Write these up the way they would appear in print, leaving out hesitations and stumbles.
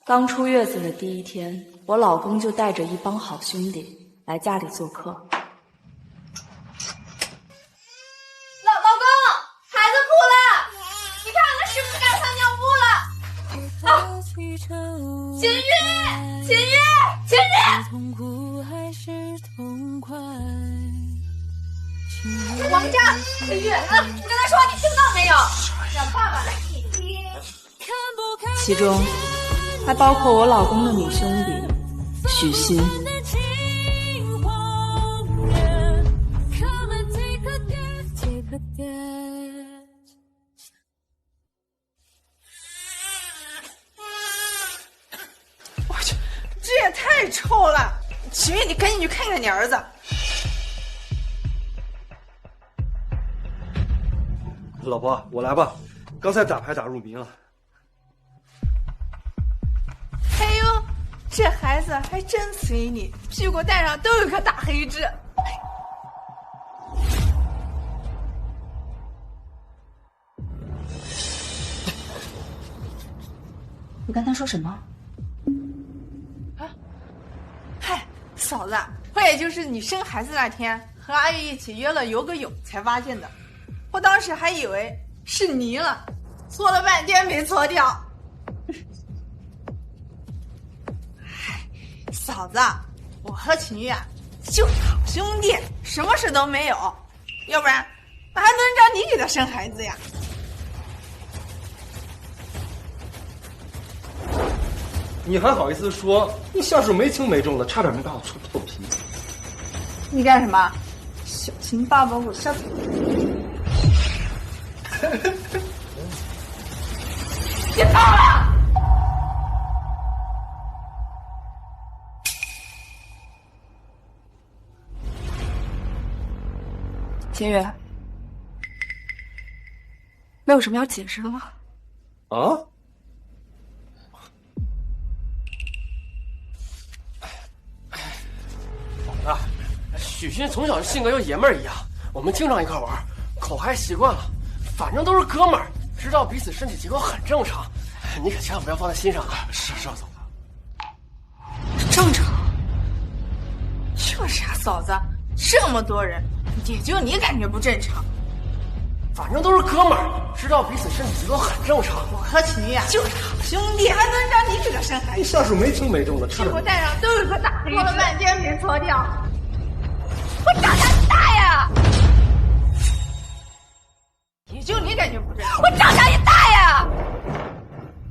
刚出月子的第一天，我老公就带着一帮好兄弟来家里做客。老公，孩子哭了，你看看是不是该换尿布了？啊，秦玉，王佳，秦玉，你跟他说，你听到没有？让爸爸来听听。其中还包括我老公的女兄弟许昕。我去，这也太臭了！秦玉，你赶紧去看看你儿子。老婆，我来吧，刚才打牌打入迷了。哎呦，这孩子还真随你，屁股蛋上都有颗大黑痣。你刚才说什么？嗨，嫂子，我也就是你生孩子那天和阿玉一起约了游个泳才发现的，我当时还以为是你了，搓了半天没搓掉。嫂子，我和秦玉啊就是好兄弟，什么事都没有，要不然哪还轮着你给他生孩子呀？你还好意思说？你下手没轻没重的，差点没把我戳破皮。你干什么？小心爸爸我下次。别闹了！秦宇，没有什么要解释的吗？啊？啊，许昕从小性格就爷们儿一样，我们经常一块玩，口嗨习惯了，反正都是哥们儿，知道彼此身体结构很正常，你可千万不要放在心上啊！是嫂子，正常。就是啊，嫂子，这么多人，也就你感觉不正常。反正都是哥们儿，知道彼此身体结构很正常。我和秦玉啊就是好兄弟，还轮着你给他生孩子？你下手没轻没重的，差点。屁股蛋上都有颗大黑痣，搓了半天没搓掉。我长大大呀！也就你感觉不正常。我长大也大呀！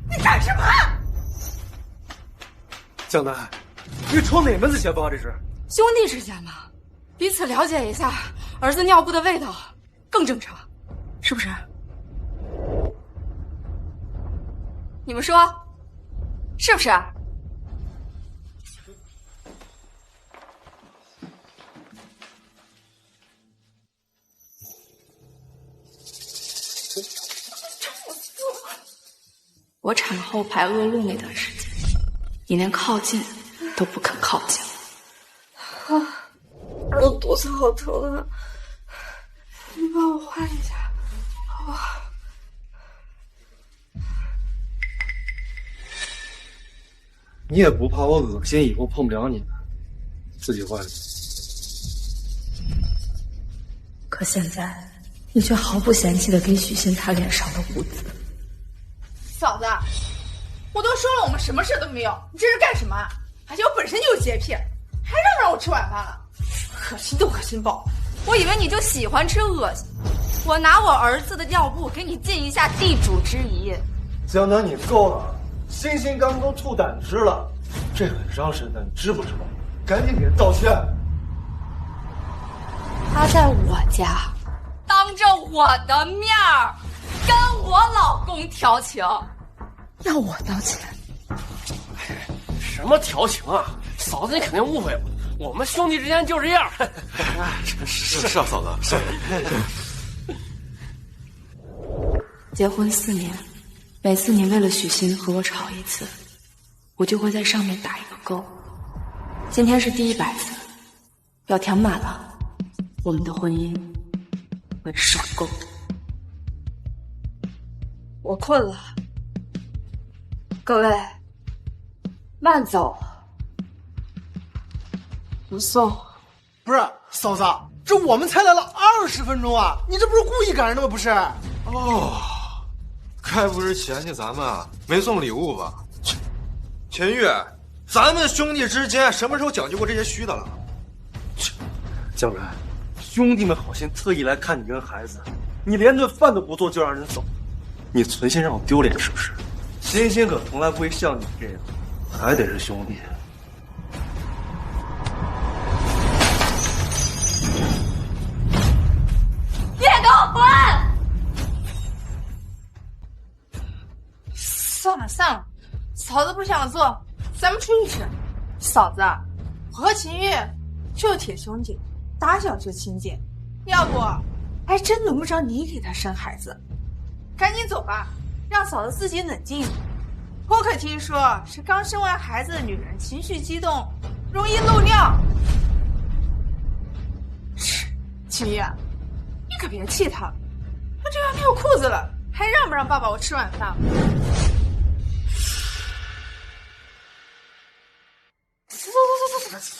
你干什么？江南，你闯哪门子邪风啊？这是兄弟之间嘛，彼此了解一下儿子尿布的味道，更正常，是不是？你们说，是不是？我产后排恶露那段时间，你连靠近都不肯靠近。我肚子好疼啊！你帮我换一下，好不好？你也不怕我恶心，以后碰不了你，自己换。可现在，你却毫不嫌弃的给许昕擦脸上的污渍。嫂子，我都说了我们什么事都没有，你这是干什么？而且我本身就有洁癖，还让不让我吃晚饭了？恶心都恶心爆！我以为你就喜欢吃恶心，我拿我儿子的尿布给你尽一下地主之谊。江南，你够了！欣欣刚都吐胆汁了，这很伤身的，你知不知道？赶紧给他道歉！他在我家，当着我的面儿，跟我老公调情，要我道歉？什么调情啊？嫂子，你肯定误会了，我们兄弟之间就这样。是啊，嫂子，是。结婚4年，每次你为了许昕和我吵一次，我就会在上面打一个勾。今天是第100次，要填满了，我们的婚姻会爽够的。我困了，各位，慢走，不送。不是嫂子，这我们才来了20分钟啊！你这不是故意赶人的吗？不是？哦，该不是嫌弃咱们没送礼物吧？秦玉，咱们兄弟之间什么时候讲究过这些虚的了？江然，兄弟们好心特意来看你跟孩子，你连顿饭都不做就让人走，你存心让我丢脸是不是？欣欣可从来不会像你这样，还得是兄弟。你俩给我滚！算了算了，嫂子不想做，咱们出去吃。嫂子，我和秦玉就是铁兄弟，打小就亲近，要不还真轮不着你给他生孩子。赶紧走吧，让嫂子自己冷静一点。我可听说是刚生完孩子的女人情绪激动，容易漏尿。秦玉，你可别气他了，他这要尿裤子了，还让不让爸爸我吃晚饭？走。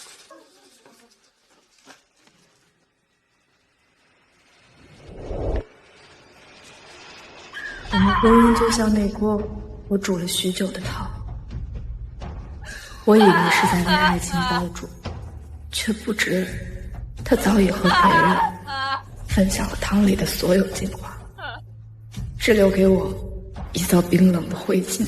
我们婚姻就像那锅我煮了许久的汤，我以为是在为爱情煲煮，却不知他早已和别人分享了汤里的所有精华，只留给我一遭冰冷的灰烬。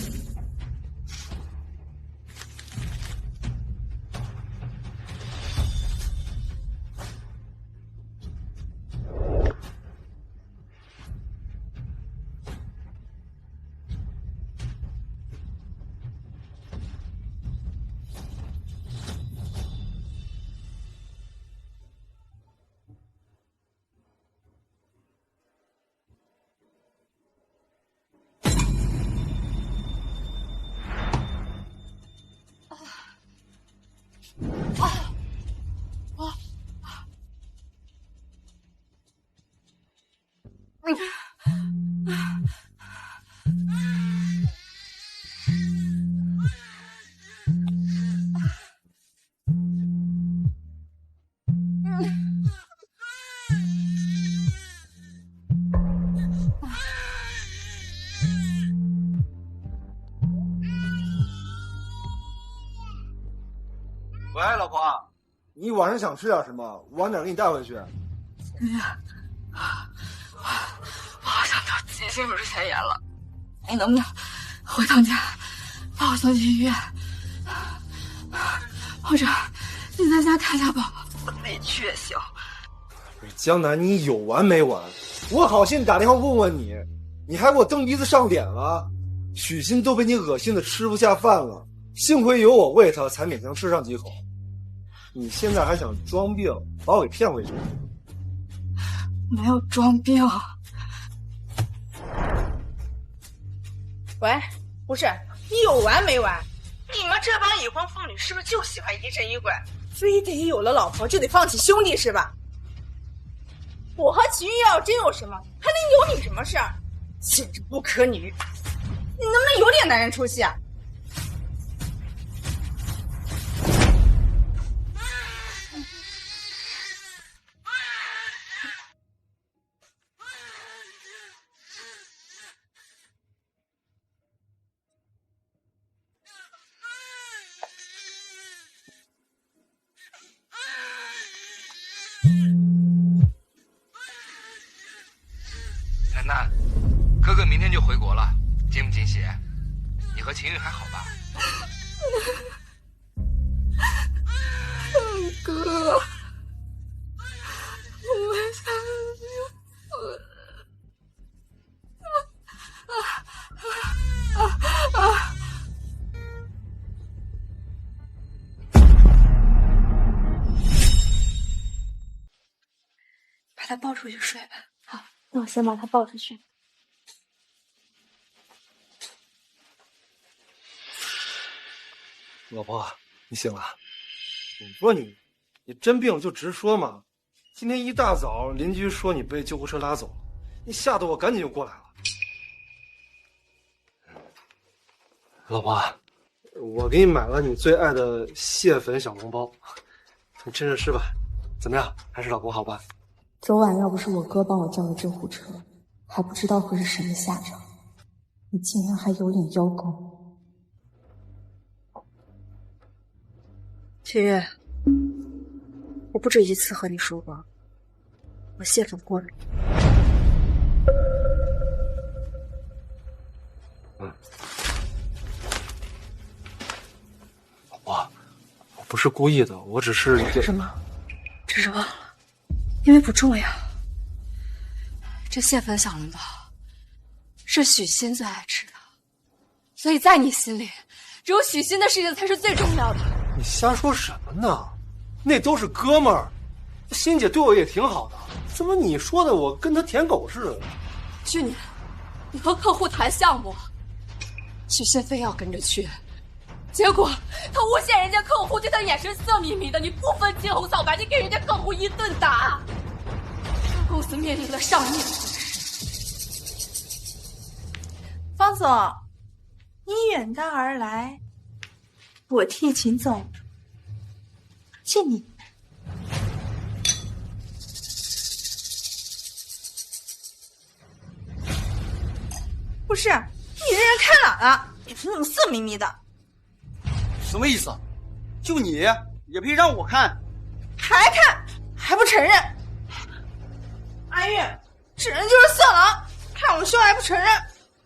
喂，老婆，你晚上想吃点什么？晚点给你带回去。我好想得急性乳腺炎了，你能不能回趟家把我送进医院？或者你在家看下宝宝，没去也行。江南，你有完没完？我好心打电话问问你，你还给我蹬鼻子上脸了。许昕都被你恶心的吃不下饭了，幸亏有我喂他，才勉强吃上几口。你现在还想装病，把我给骗回去？没有装病。喂，不是，你有完没完？你们这帮已婚妇女是不是就喜欢疑神疑鬼？非得有了老婆就得放弃兄弟是吧？我和秦玉要真有什么，还能有你什么事儿？简直不可理喻！你能不能有点男人出息啊？楠楠，哥哥明天就回国了，惊不惊喜？你和秦玉还好吧？哥，我想把他抱出去睡吧。好，那我先把他抱出去。老婆，你醒了？我说你真病了就直说嘛。今天一大早邻居说你被救护车拉走了，你吓得我赶紧就过来了。老婆，我给你买了你最爱的蟹粉小笼包，你趁热吃吧。怎么样？还是老公好吧？昨晚要不是我哥帮我叫了救护车，还不知道会是什么下场。你竟然还有脸邀功！秦月，我不止一次和你说过，我蟹粉过敏。我不是故意的，我只是什么？只是忘了，因为不重要。这蟹粉小笼包是许昕最爱吃的，所以在你心里，只有许昕的事情才是最重要的。你瞎说什么呢？那都是哥们儿，欣姐对我也挺好的，怎么你说的我跟她舔狗似的？去年你和客户谈项目，许昕非要跟着去，结果他诬陷人家客户对他眼神色眯眯的，你不分青红皂白，你给人家客户一顿打，公司面临了上亿的损失。方总，你远道而来，我替秦总敬你。不是，你这人看哪了？眼神怎么色眯眯的？什么意思？就你也配让我看？还看？还不承认？阿玉，这人就是色狼，看我凶还不承认？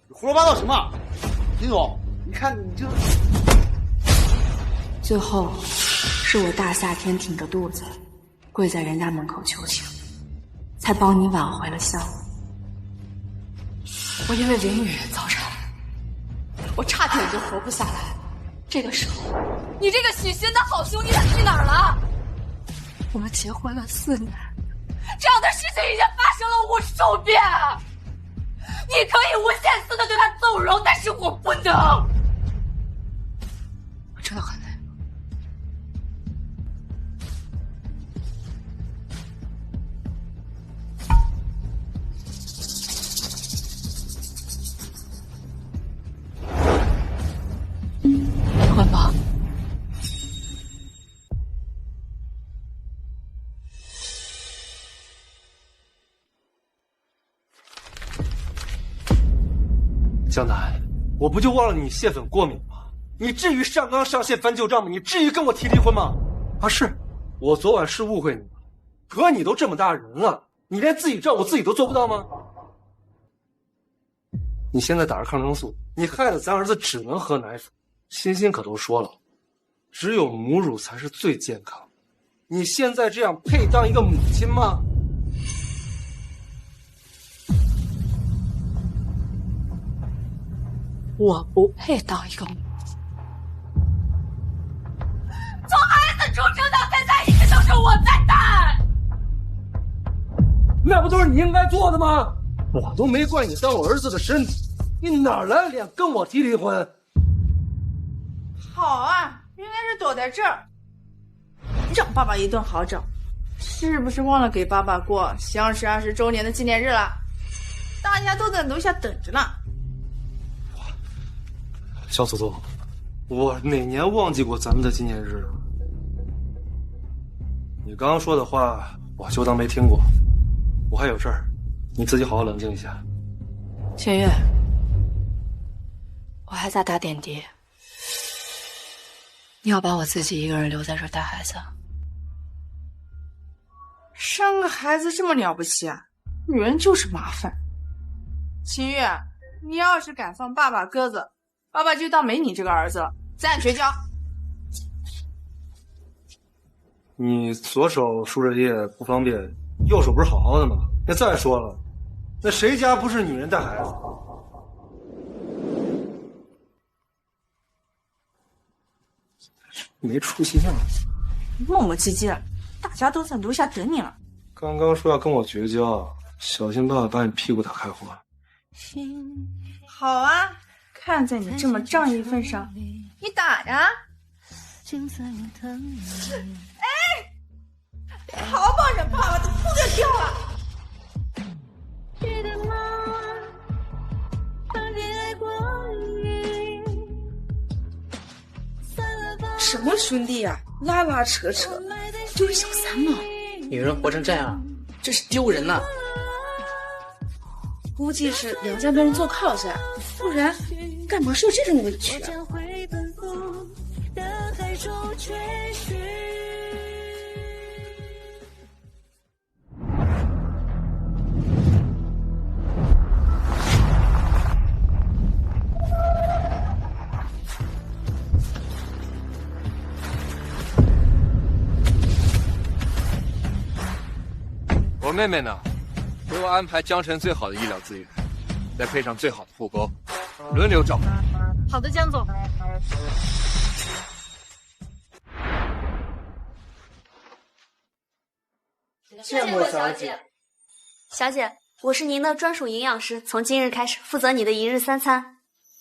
你胡说八道什么？林总，你看你这……最后，是我大夏天挺着肚子，跪在人家门口求情，才帮你挽回了项目。我因为林雨早产，我差点就活不下来。这个时候，你这个许昕的好兄弟他去哪儿了？我们结婚了4年，这样的事情已经发生了无数遍。你可以无限次的对他纵容，但是我不能。我真的很累。混吧。江南，我不就忘了你蟹粉过敏吗？你至于上纲上线翻旧账吗？你至于跟我提离婚吗？啊，是我昨晚是误会你了，可你都这么大人了，你连自己照顾自己都做不到吗？你现在打着抗生素，你害得咱儿子只能喝奶粉。欣欣可都说了，只有母乳才是最健康。你现在这样配当一个母亲吗？我不配当一个母亲。从孩子出生到现在，一直都是我在带。那不都是你应该做的吗？我都没怪你当我儿子的身体，你哪来的脸跟我提离婚？好啊，原来是躲在这儿，让爸爸一顿好整。是不是忘了给爸爸过相识20周年的纪念日了？大家都在楼下等着呢。小祖宗，我哪年忘记过咱们的纪念日了？你刚刚说的话，我就当没听过。我还有事儿，你自己好好冷静一下。秦月，我还在打点滴，你要把我自己一个人留在这儿带孩子？生个孩子这么了不起啊？女人就是麻烦。秦月，你要是敢放爸爸鸽子，爸爸就当没你这个儿子了，咱俩绝交。你左手输着液不方便，右手不是好好的吗？那再说了，那谁家不是女人带孩子？没出息样子，磨磨唧唧的，大家都在楼下等你了。刚刚说要跟我绝交，小心爸爸把你屁股打开花。好啊，看在你这么仗义份上，你打呀！哎，好抱着爸爸的裤子掉了。什么兄弟呀、拉拉扯扯，就是小三嘛。女人活成这样，真是丢人呐！估计是梁家被人做靠噻，不然干嘛受这种委屈啊？我妹妹呢，给我安排江城最好的医疗资源，再配上最好的护沟，轮流照顾。好的，江总。见过小姐。小姐，我是您的专属营养师，从今日开始负责你的一日三餐。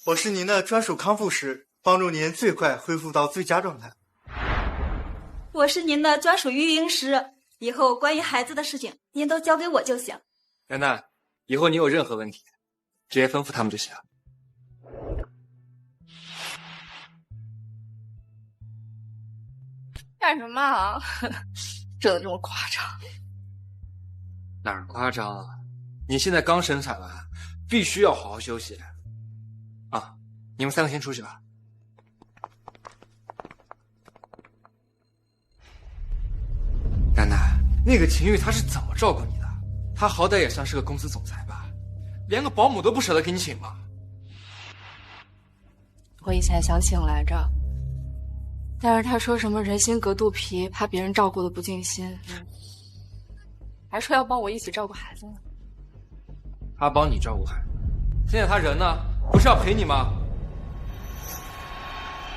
我是您的专属康复师，帮助您最快恢复到最佳状态。我是您的专属育婴师，以后关于孩子的事情，您都交给我就行。楠楠，以后你有任何问题，直接吩咐他们就行。干什么啊？真的这么夸张？哪儿夸张啊？你现在刚生产完，必须要好好休息。啊，你们三个先出去吧。楠楠，那个秦玉他是怎么照顾你的？他好歹也算是个公司总裁吧，连个保姆都不舍得给你请吗？我以前想请来着，但是他说什么人心隔肚皮，怕别人照顾的不尽心，还说要帮我一起照顾孩子呢。他帮你照顾孩子，现在他人呢？不是要陪你吗？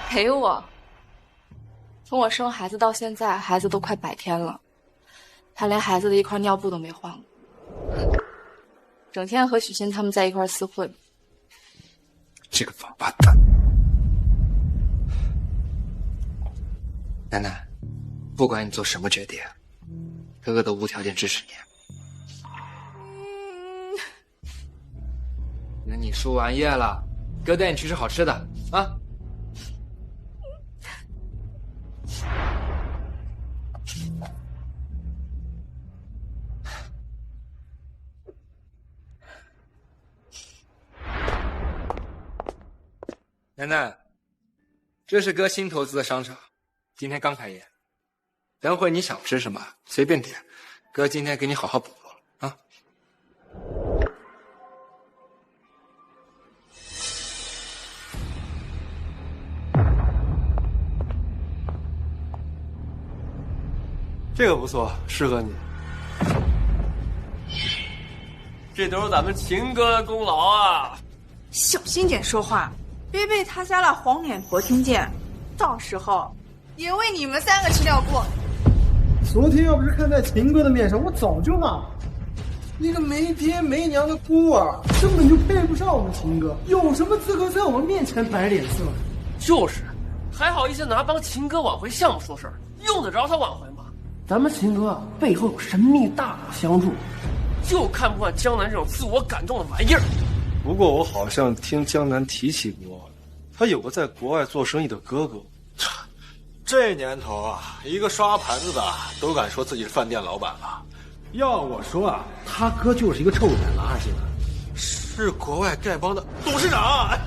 陪我？从我生孩子到现在，孩子都快100天了，他连孩子的一块尿布都没换过，整天和许昕他们在一块厮混。这个王八蛋！楠楠，不管你做什么决定，哥哥都无条件支持你。那你输完液了，哥带你去吃好吃的啊！楠楠，这是哥新投资的商场，今天刚开业。等会你想吃什么随便点，哥今天给你好好补补了啊！这个不错，适合你。这都是咱们秦哥的功劳啊！小心点说话，别被他家的黄脸婆听见，到时候也为你们3个吃尿布。昨天要不是看在秦哥的面上，我早就骂了。那个没爹没娘的孤儿，根本就配不上我们秦哥，有什么资格在我们面前摆脸色？就是，还好意思拿帮秦哥挽回项目说事儿，用得着他挽回吗？咱们秦哥背后有神秘大佬相助，就看不惯江南这种自我感动的玩意儿。不过我好像听江南提起过，他有个在国外做生意的哥哥。这年头啊，一个刷盘子的都敢说自己是饭店老板了。要我说啊，他哥就是一个臭脸垃圾。是国外丐帮的董事长。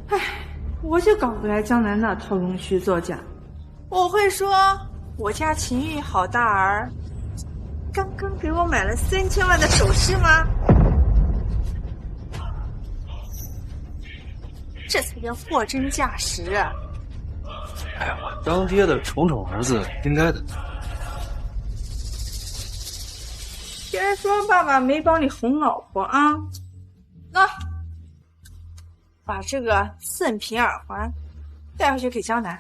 唉，我就搞不来江南那套龙须作假。我会说我家秦玉好大儿刚刚给我买了3000万的首饰吗？这才叫货真价实啊！哎呀，当爹的宠宠儿子应该的。别说爸爸没帮你哄老婆啊！那把这个4瓶耳环带回去给江南，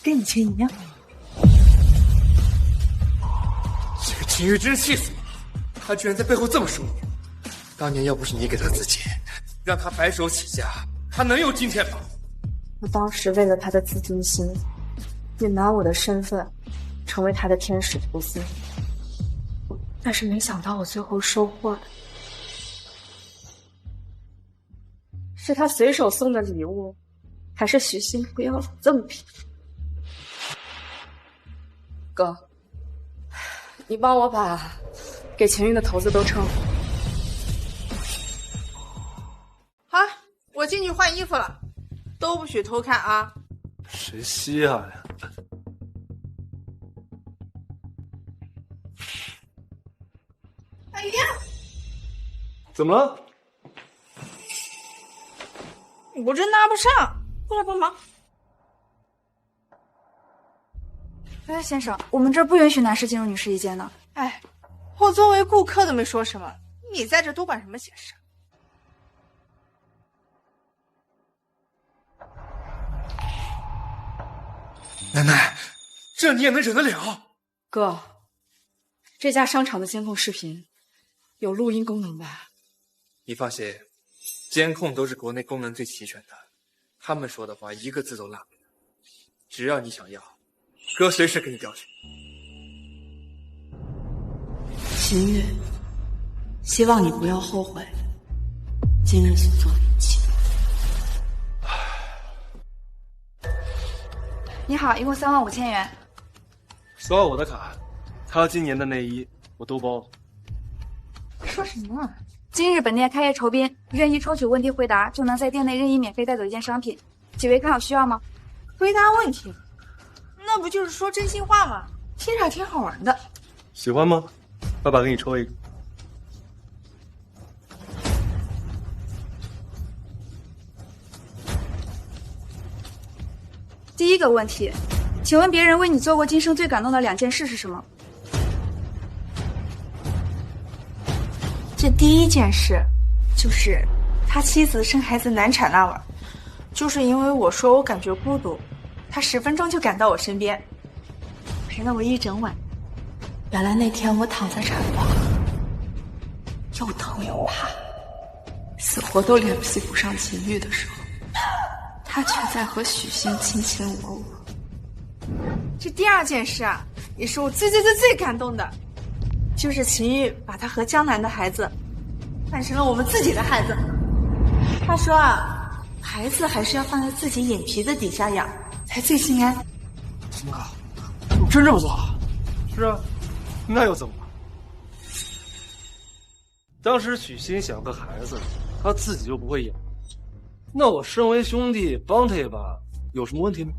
跟以前一样。这个秦玉真气死我了，他居然在背后这么说你。当年要不是你给他自己，让他白手起家，他能有今天吗？我当时为了他的自尊心，也拿我的身份成为他的天使投资，但是没想到我最后收获的是他随手送的礼物，还还是许昕不要这么拼。哥，你帮我把给秦玉的头子都称。好，我进去换衣服了，都不许偷看啊！谁稀罕呀？哎呀，怎么了？我这拿不上，过来帮忙。哎，先生，我们这儿不允许男士进入女士一间的。哎，我作为顾客都没说什么，你在这多管什么闲事？奶奶，这你也能忍得了？哥，这家商场的监控视频有录音功能吧？你放心，监控都是国内功能最齐全的，他们说的话一个字都落不了。只要你想要，哥随时给你调取。秦玉，希望你不要后悔今日所做的一切。你好，一共35000元。刷我的卡，他今年的内衣我都包了。说什么啊？今日本店开业酬宾，愿意抽取问题回答，就能在店内任意免费带走一件商品。几位看有需要吗？回答问题，那不就是说真心话吗？听着还挺好玩的。喜欢吗？爸爸给你抽一个。第一个问题，请问别人为你做过今生最感动的2件事是什么？这第一件事，就是他妻子生孩子难产那晚，就是因为我说我感觉孤独，他10分钟就赶到我身边，陪了我一整晚。原来那天我躺在产房，又疼又怕，死活都联系不上秦玉的时候，他却在和许昕卿卿我我。这第二件事啊，也是我最感动的，就是秦玉把他和江南的孩子换成了我们自己的孩子。他说啊，孩子还是要放在自己眼皮子底下养才最心安。怎么搞？你真这么做？是啊，那又怎么了？当时许昕想个孩子，他自己就不会养，那我身为兄弟帮他一把，有什么问题吗？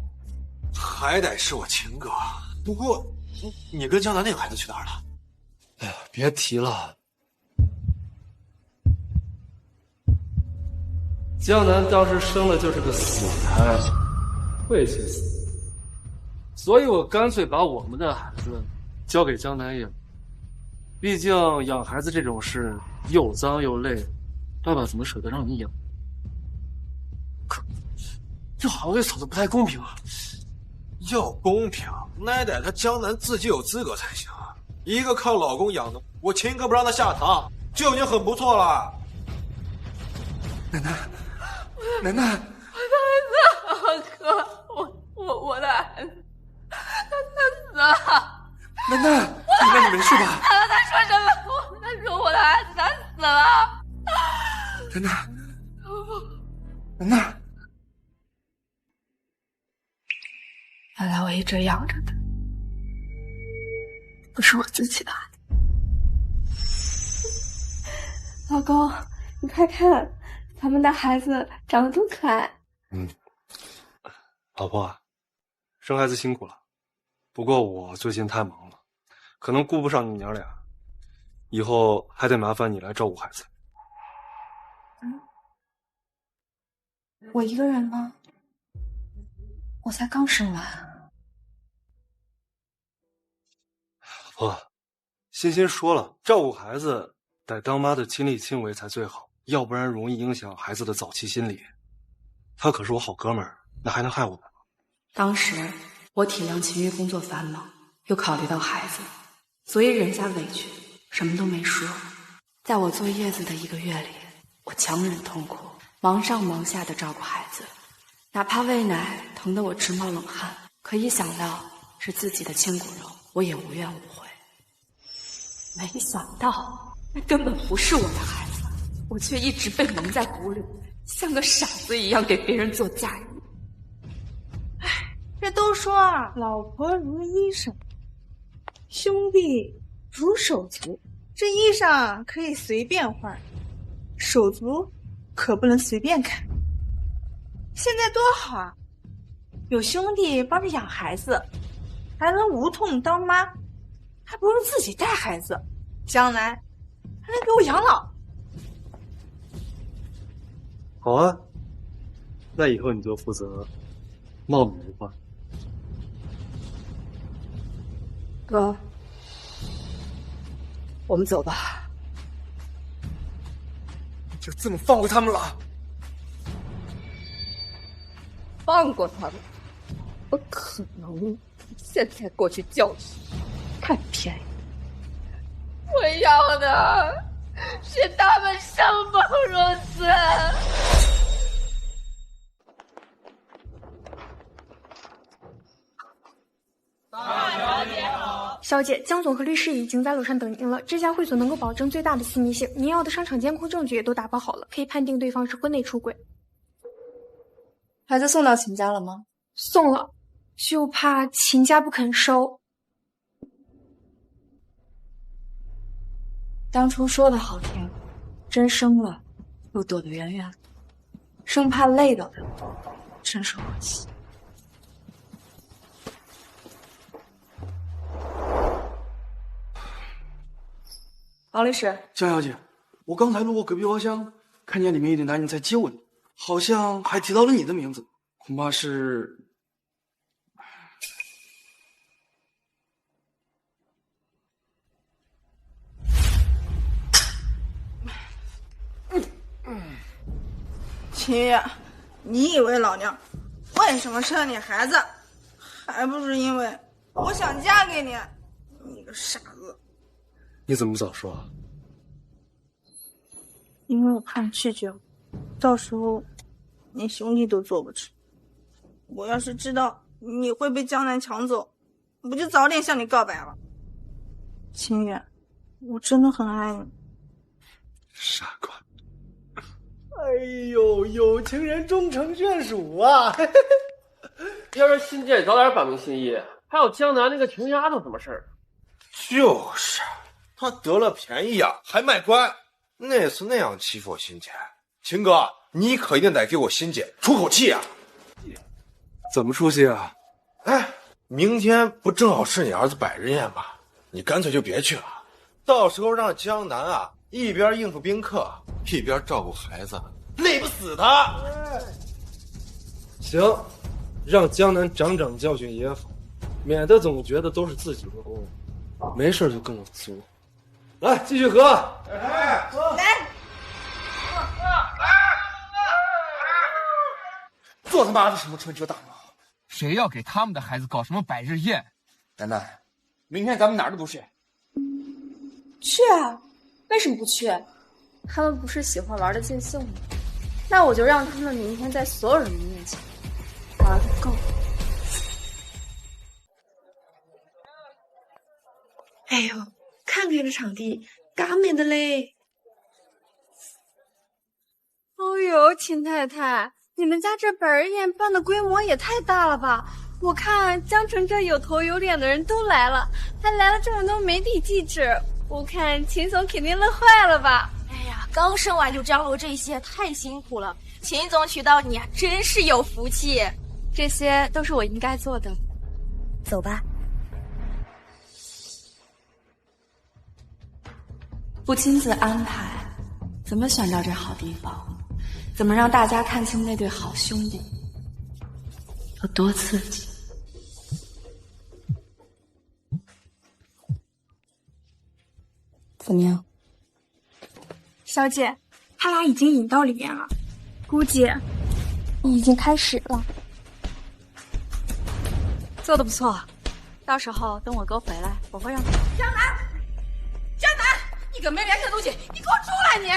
还得是我秦哥。不过，你跟江南那个孩子去哪儿了？哎呀，别提了。江南当时生的就是个死胎，晦气死，所以我干脆把我们的孩子交给江南养。毕竟养孩子这种事又脏又累，爸爸怎么舍得让你养？可这好像对嫂子不太公平啊！要公平，那得他江南自己有资格才行。一个靠老公养的，我秦哥不让他下堂，就已经很不错了。奶奶，奶奶，我的孩子，哥，我的孩子，他死了。奶奶，奶奶你没事吧？他说什么？他说我的孩子他死了。奶奶，奶奶，原来我一直养着的不是我自己的孩子。老公，你快看，咱们的孩子长得多可爱。老婆，生孩子辛苦了，不过我最近太忙了，可能顾不上你娘俩，以后还得麻烦你来照顾孩子。我一个人吗？我才刚生完。老婆，欣欣说了，照顾孩子得当妈的亲力亲为才最好，要不然容易影响孩子的早期心理。他可是我好哥们儿，那还能害我们吗？当时我体谅秦玉工作繁忙，又考虑到孩子，所以忍下委屈，什么都没说。在我坐月子的1个月里，我强忍痛苦，忙上忙下的照顾孩子，哪怕喂奶疼得我直冒冷汗，可一想到是自己的亲骨肉，我也无怨无悔。没想到那根本不是我的孩子，我却一直被蒙在鼓里，像个傻子一样给别人做嫁衣。都说老婆如衣裳，兄弟如手足。这衣裳可以随便换，手足可不能随便砍。现在多好啊，有兄弟帮着养孩子，还能无痛当妈，还不用自己带孩子，将来还能给我养老。好啊，那以后你就负责貌美如花。哥，我们走吧。就这么放过他们了？放过他们？不可能！现在过去教训，太便宜。我要的是他们生不如死。小姐，江总和律师已经在楼上等您了。这家会所能够保证最大的私密性，您要的商场监控证据也都打包好了，可以判定对方是婚内出轨。孩子送到秦家了吗？送了，就怕秦家不肯收。当初说的好听，真生了又躲得远远的，生怕累到他，真是可惜。王律师，江小姐，我刚才路过隔壁包厢，看见里面有对男人在接吻，好像还提到了你的名字，恐怕是……秦月，你以为老娘为什么生你孩子，还不是因为我想嫁给你？你个傻子！你怎么不早说啊？因为我怕你拒绝我，到时候连兄弟都做不成。我要是知道你会被江南抢走，不就早点向你告白了？秦远，我真的很爱你。傻瓜！哎呦，有情人终成眷属啊！要是新姐早点表明心意，还有江南那个穷丫头什么事儿？就是，他得了便宜呀，还卖乖。那次那样欺负我欣姐，秦哥，你可一定得给我欣姐出口气啊！怎么出息啊？哎，明天不正好是你儿子百日宴吗？你干脆就别去了，到时候让江南啊一边应付宾客，一边照顾孩子，累不死他。行，让江南长长教训也好，免得总觉得都是自己的功，没事就跟我作。来，继续喝。来，做他妈的什么春秋大梦？谁要给他们的孩子搞什么百日宴？楠楠，明天咱们哪儿都不去。去啊，为什么不去？他们不是喜欢玩的尽兴吗？那我就让他们明天在所有人的面前玩个够。哎呦，看看这场地，嘎美的嘞！哦呦，秦太太，你们家这百日宴办的规模也太大了吧！我看江城这有头有脸的人都来了，还来了这么多媒体记者，我看秦总肯定乐坏了吧！哎呀，刚生完就张罗这些，太辛苦了。秦总娶到你啊，真是有福气。这些都是我应该做的。走吧。不亲自安排，怎么选到这好地方？怎么让大家看清那对好兄弟？有多刺激？怎么样？小姐，他俩已经引到里面了，估计已经开始了。做得不错，到时候等我哥回来，我会让他。江南，江南，你个没良心的东西，你给我出来！你。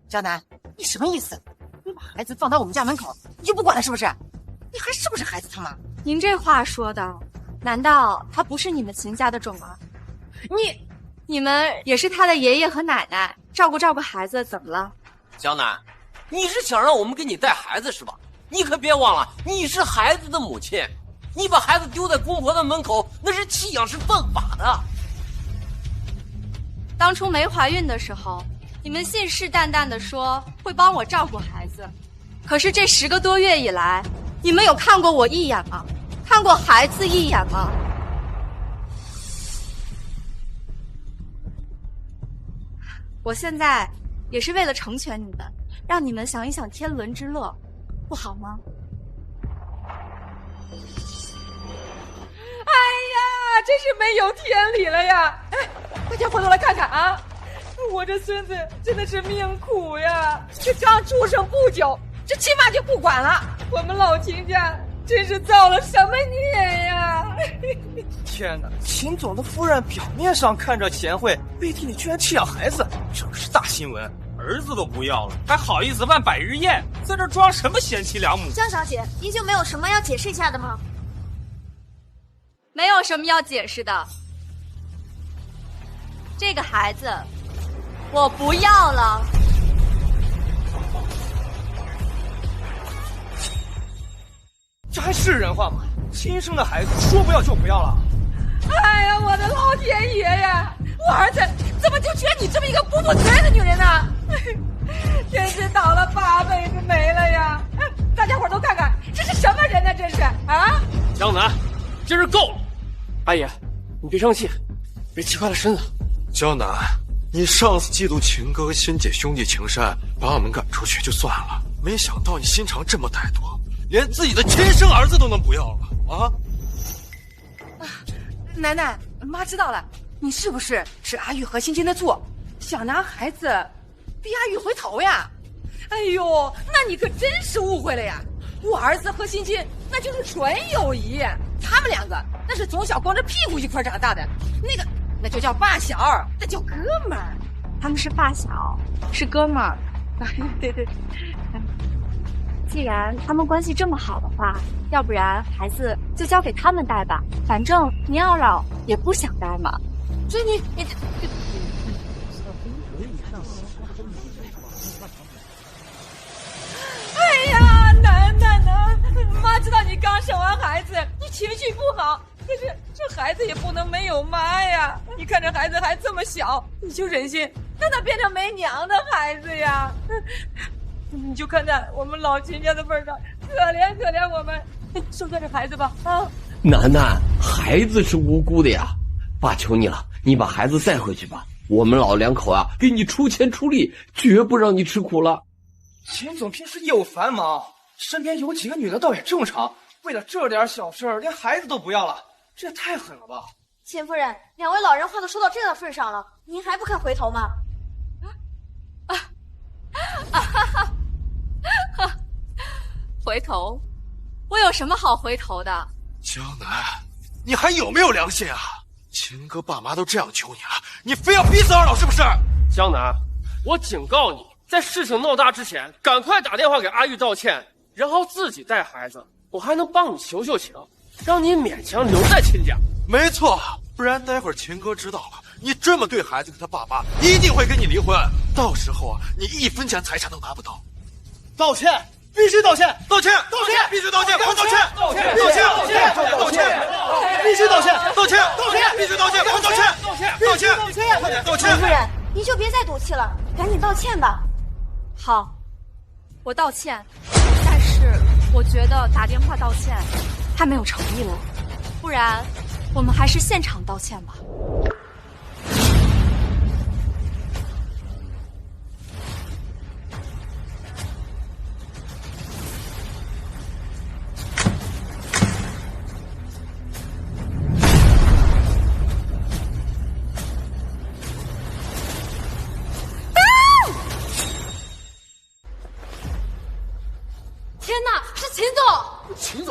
江南，你什么意思？你把孩子放到我们家门口，你就不管了是不是？你还是不是孩子他妈？您这话说的，难道他不是你们秦家的种儿？你们也是他的爷爷和奶奶，照顾孩子，怎么了？江南，你是想让我们给你带孩子是吧？你可别忘了，你是孩子的母亲，你把孩子丢在公婆的门口，那是弃养，是犯法的。当初没怀孕的时候，你们信誓旦旦地说会帮我照顾孩子，可是这10个多月以来，你们有看过我一眼吗？看过孩子一眼吗？我现在也是为了成全你们，让你们享一享天伦之乐，不好吗？哎呀，真是没有天理了呀！哎，大家回头来看看啊，我这孙子真的是命苦呀！这刚出生不久，这亲妈就不管了，我们老秦家真是造了什么孽呀！天哪，秦总的夫人表面上看着贤惠，背地里居然弃养孩子，这可是大新闻。儿子都不要了，还好意思办百日宴，在这装什么贤妻良母？江小姐，您就没有什么要解释一下的吗？没有什么要解释的。这个孩子，我不要了。这还是人话吗？亲生的孩子说不要就不要了？哎呀，我的老天爷呀！我儿子怎么就缺你这么一个不负责任的女人呢？真是倒了8辈子霉了呀！大家伙都看看，这是什么人呢？这是啊！江南，真是够了！阿爷，你别生气，别气坏了身子。江南，你上次嫉妒秦哥和欣姐兄弟情深，把我们赶出去就算了，没想到你心肠这么歹毒，连自己的亲生儿子都能不要了啊！奶奶，妈知道了，你是不是吃阿玉和欣欣的醋，想拿孩子逼阿玉回头呀？哎呦，那你可真是误会了呀！我儿子和欣欣那就是纯友谊，他们2个那是从小光着屁股一块长大的，那就叫发小，那叫哥们儿。他们是发小，是哥们儿。对。既然他们关系这么好的话，要不然孩子就交给他们带吧，反正您二老也不想带嘛。所以你哎呀，楠，妈知道你刚生完孩子，你情绪不好，可是这孩子也不能没有妈呀！你看这孩子还这么小，你就忍心让他变成没娘的孩子呀？你就看在我们老秦家的份上，可怜我们，收下这孩子吧！啊，楠楠，孩子是无辜的呀，爸求你了，你把孩子带回去吧，我们老2口啊，给你出钱出力，绝不让你吃苦了。秦总平时业务繁忙，身边有几个女的倒也正常，为了这点小事连孩子都不要了，这也太狠了吧！秦夫人，2位老人话都说到这个份上了，您还不肯回头吗？回头？我有什么好回头的？江南，你还有没有良心啊？秦哥爸妈都这样求你了，你非要逼死二老是不是？江南，我警告你，在事情闹大之前，赶快打电话给阿玉道歉，然后自己带孩子，我还能帮你求情，让你勉强留在秦家。没错，不然待会儿秦哥知道了你这么对孩子和他爸妈，一定会跟你离婚，到时候啊，你1分钱财产都拿不到。道歉，必须道歉！道歉！必须道歉！快道歉！道歉！必须道歉！道歉！必须道歉！快道歉！道歉！快点道歉！秦夫人，您就别再赌气了，赶紧道歉吧。好，我道歉，但是我觉得打电话道歉太没有诚意了，不然我们还是现场道歉吧。天哪，是秦总！秦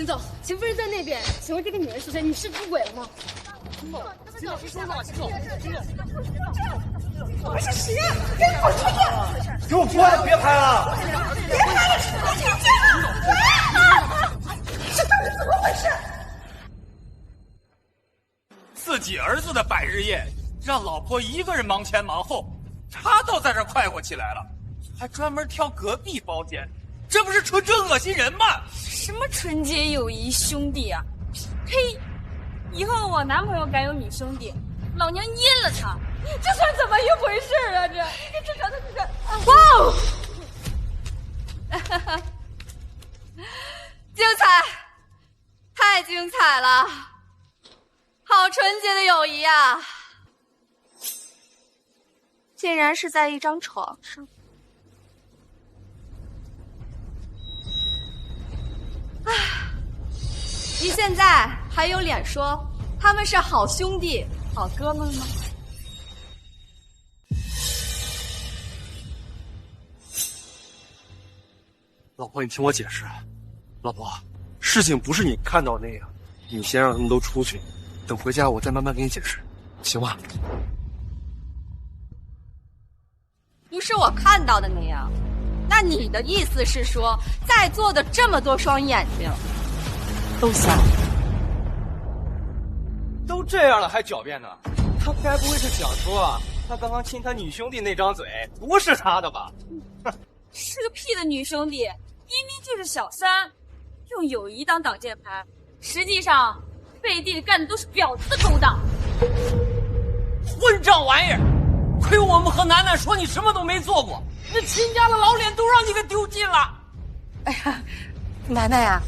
总，秦夫人在那边，请问这个女人是谁？你是出轨了吗？秦总，我们是谁呀？给我出去！给我过来，别拍了！别拍了，秦总，请见了！自己儿子的百日宴，让老婆一个人忙前忙后，他倒在这快活起来了，还专门挑隔壁包间，这不是纯纯恶心人吗？什么纯洁友谊兄弟啊！嘿，以后我男朋友敢有女兄弟，老娘阉了他！这算怎么一回事啊？这哇哦！精彩，太精彩了！好纯洁的友谊啊！竟然是在一张床上。唉，你现在还有脸说他们是好兄弟、好哥们吗？老婆，你听我解释。老婆，事情不是你看到那样，你先让他们都出去，等回家我再慢慢给你解释，行吗？不是我看到的那样，那你的意思是说，在座的这么多双眼睛都瞎了？都这样了还狡辩呢？他该不会是想说，他刚刚亲他女兄弟那张嘴不是他的吧？是个屁的女兄弟，明明就是小三，用友谊当挡箭牌，实际上背地里干的都是婊子的勾当。混账玩意儿！亏我们和楠楠说你什么都没做过，那亲家的老脸都让你给丢尽了。哎呀，楠楠呀，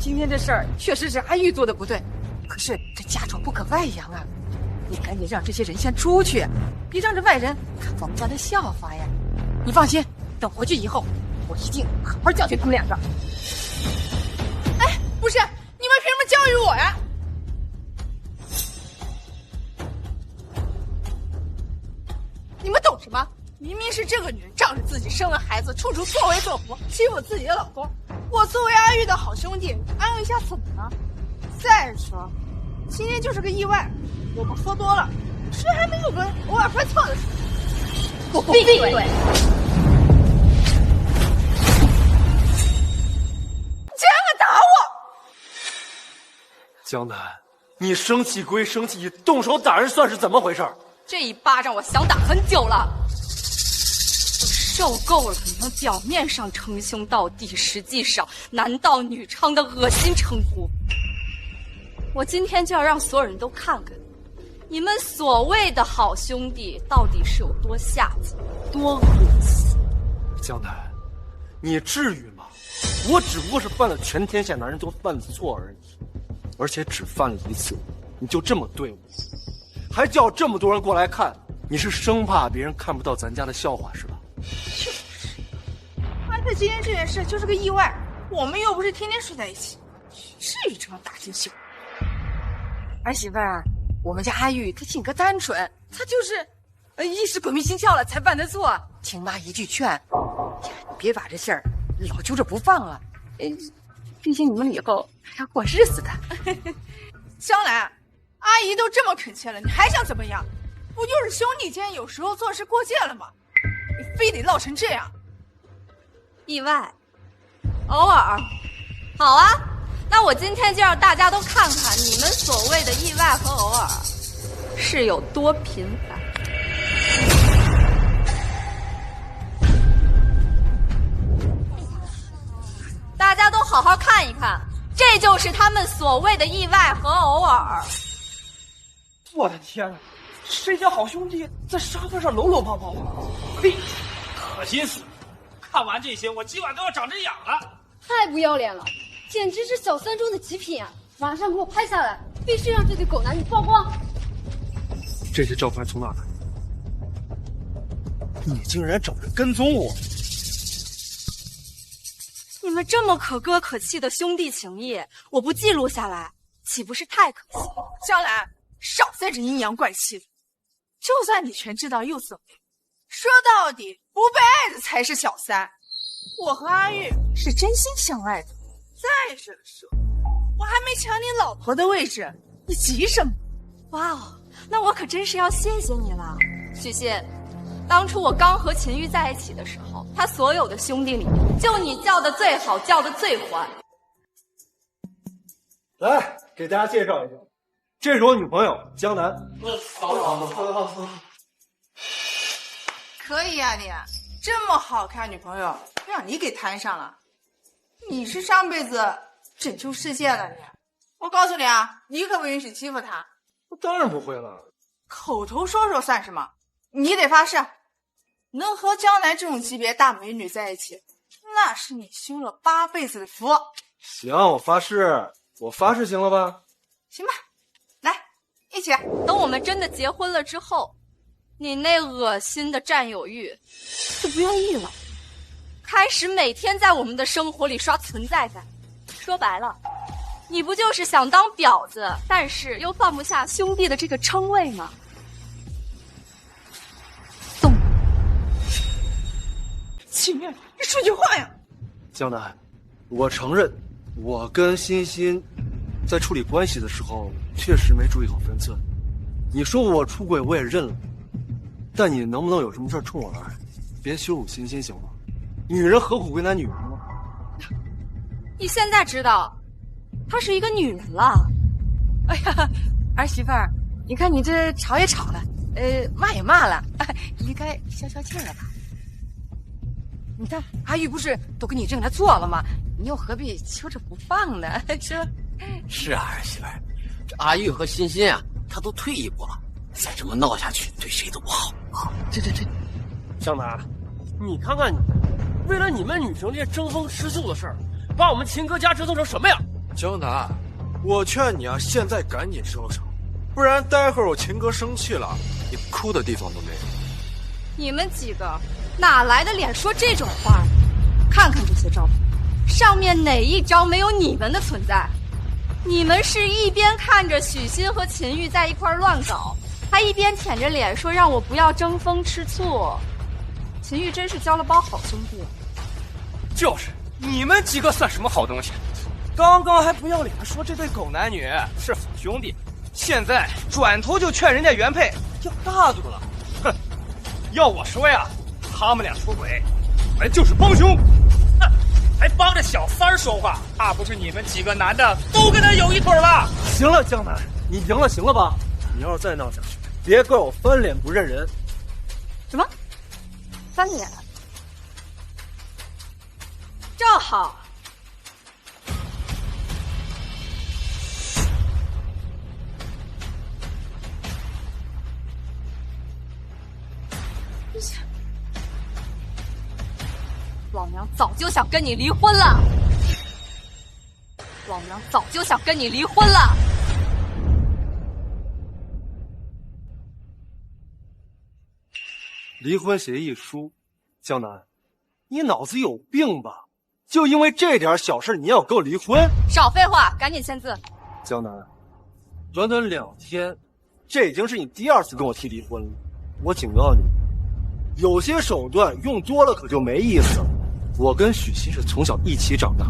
今天这事儿确实是阿玉做的不对，可是这家丑不可外扬啊！你赶紧让这些人先出去，别让这外人看我们家的笑话呀！你放心，等回去以后，我一定好好教训他们两个。哎，不是，你们凭什么教育我呀？你们懂什么？明明是这个女人仗着自己生了孩子，处处作威作福，欺负自己的老公。我作为阿玉的好兄弟，安慰一下怎么了？再说，今天就是个意外，我们喝多了，谁还没有个偶尔犯错的时候？闭嘴！竟然敢打我！江南，你生气归生气，你动手打人算是怎么回事？这一巴掌我想打很久了，我受够了你们表面上称兄道弟，实际上男盗女娼的恶心称呼。我今天就要让所有人都看看，你们所谓的好兄弟到底是有多下贱，多恶心。江南，你至于吗？我只不过是犯了全天下男人都犯的错而已，而且只犯了一次，你就这么对我？还叫这么多人过来看，你是生怕别人看不到咱家的笑话是吧？就是，而且今天这件事就是个意外，我们又不是天天睡在一起，至于这么大惊小怪？儿媳妇儿，我们家阿玉她性格单纯，她就是一时鬼迷心窍了才犯的错。听妈一句劝，你别把这事儿老揪着不放啊！毕竟你们以后还要过日子的。江兰。阿姨都这么恳切了，你还想怎么样？不就是兄弟间有时候做事过界了吗？你非得闹成这样？意外，偶尔，好啊，那我今天就让大家都看看你们所谓的意外和偶尔是有多频繁。大家都好好看一看，这就是他们所谓的意外和偶尔。我的天哪！谁家好兄弟在沙发上搂搂抱抱？嘿，恶心死了！看完这些，我今晚都要长针痒了。太不要脸了，简直是小三中的极品啊！马上给我拍下来，必须让这对狗男女曝光。这些照片从哪来？你竟然找人跟踪我！你们这么可歌可泣的兄弟情谊，我不记录下来，岂不是太可惜？江兰。少在这阴阳怪气的，就算你全知道又怎么样？说到底，不被爱的才是小三。我和阿玉是真心相爱的。再者说，我还没抢你老婆的位置，你急什么？哇哦，那我可真是要谢谢你了，许昕。当初我刚和秦玉在一起的时候，他所有的兄弟里，就你叫的最好，叫的最欢。来，给大家介绍一下。这是我女朋友江南。可以呀、你这么好看女朋友，让你给摊上了。你是上辈子拯救世界了你。我告诉你啊，你可不允许欺负她。我当然不会了。口头说说算什么？你得发誓，能和江南这种级别大美女在一起，那是你修了8辈子的福。行，我发誓，行了吧？行吧，来，一起。等我们真的结婚了之后，你那恶心的占有欲就不愿意了，开始每天在我们的生活里刷存在感。说白了，你不就是想当婊子，但是又放不下兄弟的这个称谓吗？秦月，你说句话呀！江南，我承认，我跟欣欣在处理关系的时候确实没注意好分寸。你说我出轨，我也认了，但你能不能有什么事冲我来，别羞辱欣欣行吗？女人何苦为难女人呢？你现在知道，她是一个女人了。哎呀，儿媳妇儿，你看你这吵也吵了，骂也骂了，应该消消气了吧？你看阿玉不是都给你认了做了吗？你又何必揪着不放呢？是吧？是啊，儿媳妇儿，这阿玉和欣欣啊，她都退一步了，再这么闹下去，对谁都不好啊！对，江南，你看看你，为了你们女生这些争风吃醋的事儿，把我们秦哥家折腾成什么样？江南，我劝你啊，现在赶紧收手，不然待会儿我秦哥生气了，你哭的地方都没有。你们几个哪来的脸说这种话？看看这些照片，上面哪一张没有你们的存在？你们是一边看着许昕和秦玉在一块乱搞，还一边舔着脸说让我不要争风吃醋。秦玉真是交了包好兄弟。就是，你们几个算什么好东西？刚刚还不要脸的说这对狗男女是好兄弟，现在转头就劝人家原配要大度了。哼，要我说呀，他们俩出轨，本就是帮凶，哼，还帮着小三儿说话，怕不是你们几个男的都跟他有一腿了。行了，江南，你赢了，行了吧？你要是再闹下去，别怪我翻脸不认人。什么？翻脸？正好。老娘早就想跟你离婚了，老娘早就想跟你离婚了。离婚协议书，江南，你脑子有病吧？就因为这点小事，你要跟我离婚？少废话，赶紧签字。江南，短短2天，这已经是你第2次跟我提离婚了。我警告你，有些手段用多了可就没意思了。我跟许昕是从小一起长大，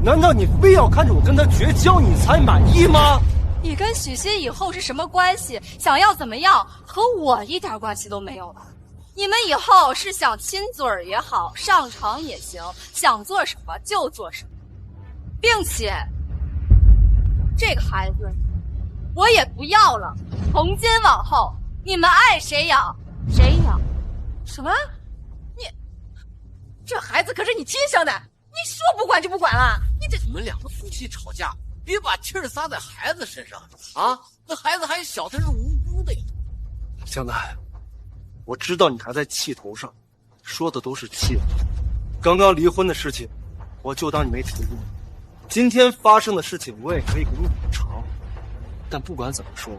难道你非要看着我跟他绝交你才满意吗？你跟许昕以后是什么关系？想要怎么样，和我一点关系都没有了。你们以后是想亲嘴儿也好，上床也行，想做什么就做什么，并且这个孩子我也不要了。从今往后，你们爱谁养谁养。什么？这孩子可是你亲生的，你说不管就不管了？你们两个夫妻吵架，别把气儿撒在孩子身上啊！那孩子还小，他是无辜的呀。江南，我知道你还在气头上，说的都是气。刚刚离婚的事情，我就当你没听过。今天发生的事情，我也可以给你补偿。但不管怎么说，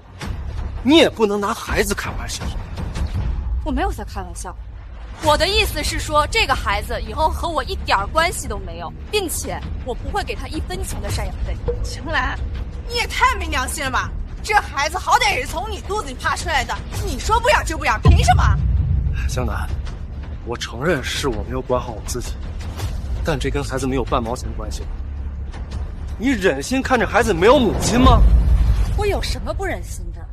你也不能拿孩子开玩笑。我没有在开玩笑。我的意思是说，这个孩子以后和我一点关系都没有，并且我不会给他1分钱的赡养费。晴岚，你也太没良心了吧！这孩子好歹也是从你肚子里爬出来的，你说不养就不养，凭什么？江南，我承认是我没有管好我自己，但这跟孩子没有半毛钱关系。你忍心看着孩子没有母亲吗？我有什么不忍心的？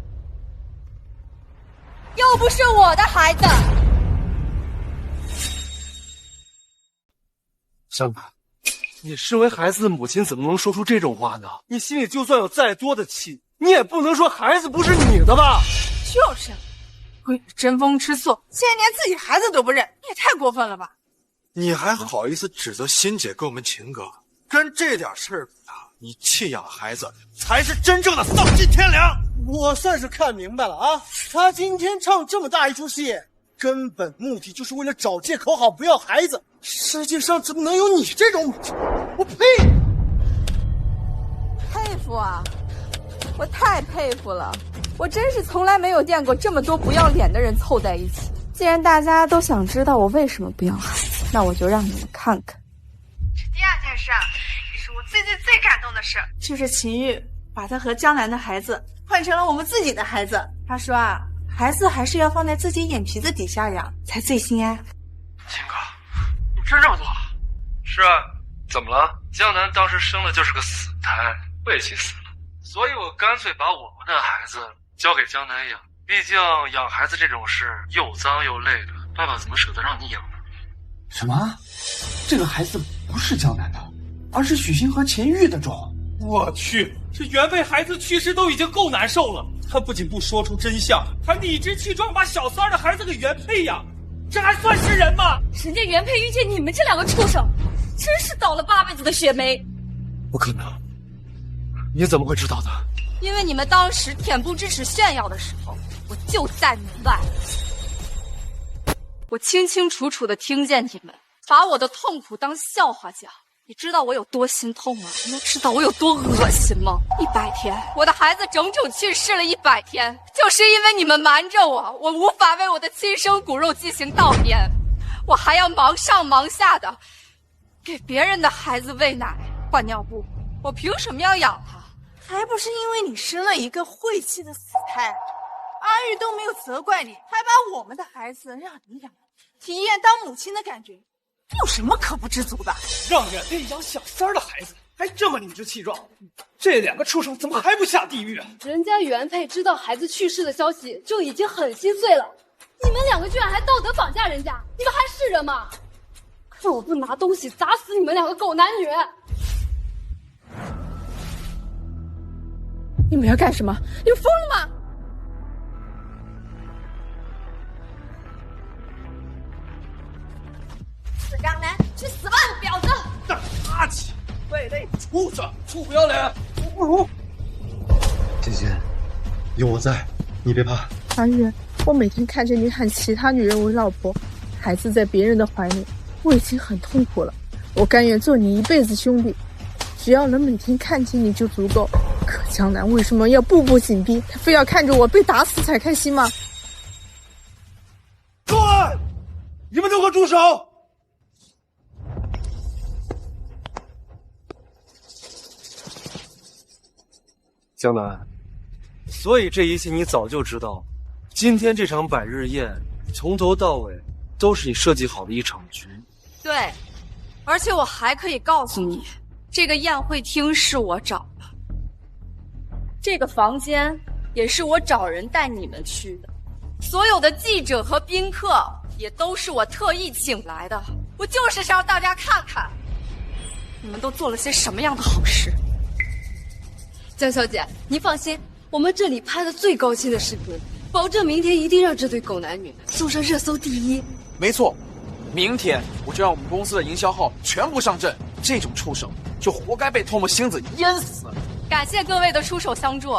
又不是我的孩子。江南，你身为孩子的母亲怎么能说出这种话呢？你心里就算有再多的气，你也不能说孩子不是你的吧？就是，为了争风吃醋，竟然连自己孩子都不认，你也太过分了吧！你还好意思指责欣姐跟我们秦哥？跟这点事儿比啊，你弃养孩子才是真正的丧尽天良。我算是看明白了啊，他今天唱这么大一出戏，根本目的就是为了找借口好不要孩子。世界上怎么能有你这种母亲？我呸！佩服啊，我太佩服了，我真是从来没有见过这么多不要脸的人凑在一起。既然大家都想知道我为什么不要孩子，那我就让你们看看。这第二件事，也是我最感动的事，就是秦玉把他和江南的孩子换成了我们自己的孩子。他说啊，孩子还是要放在自己眼皮子底下养才最心安。秦哥，你真这么做？是啊，怎么了？江南当时生的就是个死胎，晦气死了，所以我干脆把我们的孩子交给江南养。毕竟养孩子这种事又脏又累的，爸爸怎么舍得让你养呢？什么？这个孩子不是江南的，而是许昕和钱玉的种。我去，这原配孩子去世都已经够难受了，他不仅不说出真相，还理直气壮把小三儿的孩子给原配养，这还算是人吗？人家原配遇见你们这两个畜生，真是倒了8辈子的血霉。不可能，你怎么会知道的？因为你们当时恬不知耻炫耀的时候，我就在门外，我清清楚楚的听见你们把我的痛苦当笑话讲。你知道我有多心痛吗？你知道我有多恶心吗？100天，我的孩子整整去世了100天，就是因为你们瞒着我，我无法为我的亲生骨肉进行悼念，我还要忙上忙下的给别人的孩子喂奶换尿布，我凭什么要养他？还不是因为你生了一个晦气的死胎，阿玉都没有责怪你，还把我们的孩子让你养，体验当母亲的感觉，有什么可不知足的？让原配养小三儿的孩子，还这么理直气壮，这两个畜生怎么还不下地狱啊？人家原配知道孩子去世的消息就已经很心碎了，你们两个居然还道德绑架人家，你们还是人吗？看我不拿东西砸死你们两个狗男女！你们要干什么？你们疯了吗？死渣男，去死吧，你婊子！大垃圾，败类，畜生，臭不要脸，不如。欣欣，有我在，你别怕。阿玉，我每天看着你喊其他女人为老婆，孩子在别人的怀里，我已经很痛苦了。我甘愿做你一辈子兄弟，只要能每天看见你就足够。可江南为什么要步步紧逼？他非要看着我被打死才开心吗？住！你们都给我住手！江南，所以这一切你早就知道。今天这场百日宴，从头到尾都是你设计好的一场局。对，而且我还可以告诉你，这个宴会厅是我找的，这个房间也是我找人带你们去的，所有的记者和宾客也都是我特意请来的。我就是想让大家看看，你们都做了些什么样的好事。江小姐，您放心，我们这里拍的最高清的视频，保证明天一定让这对狗男女送上热搜第一。没错，明天我就让我们公司的营销号全部上阵，这种畜生就活该被唾沫星子淹死。感谢各位的出手相助，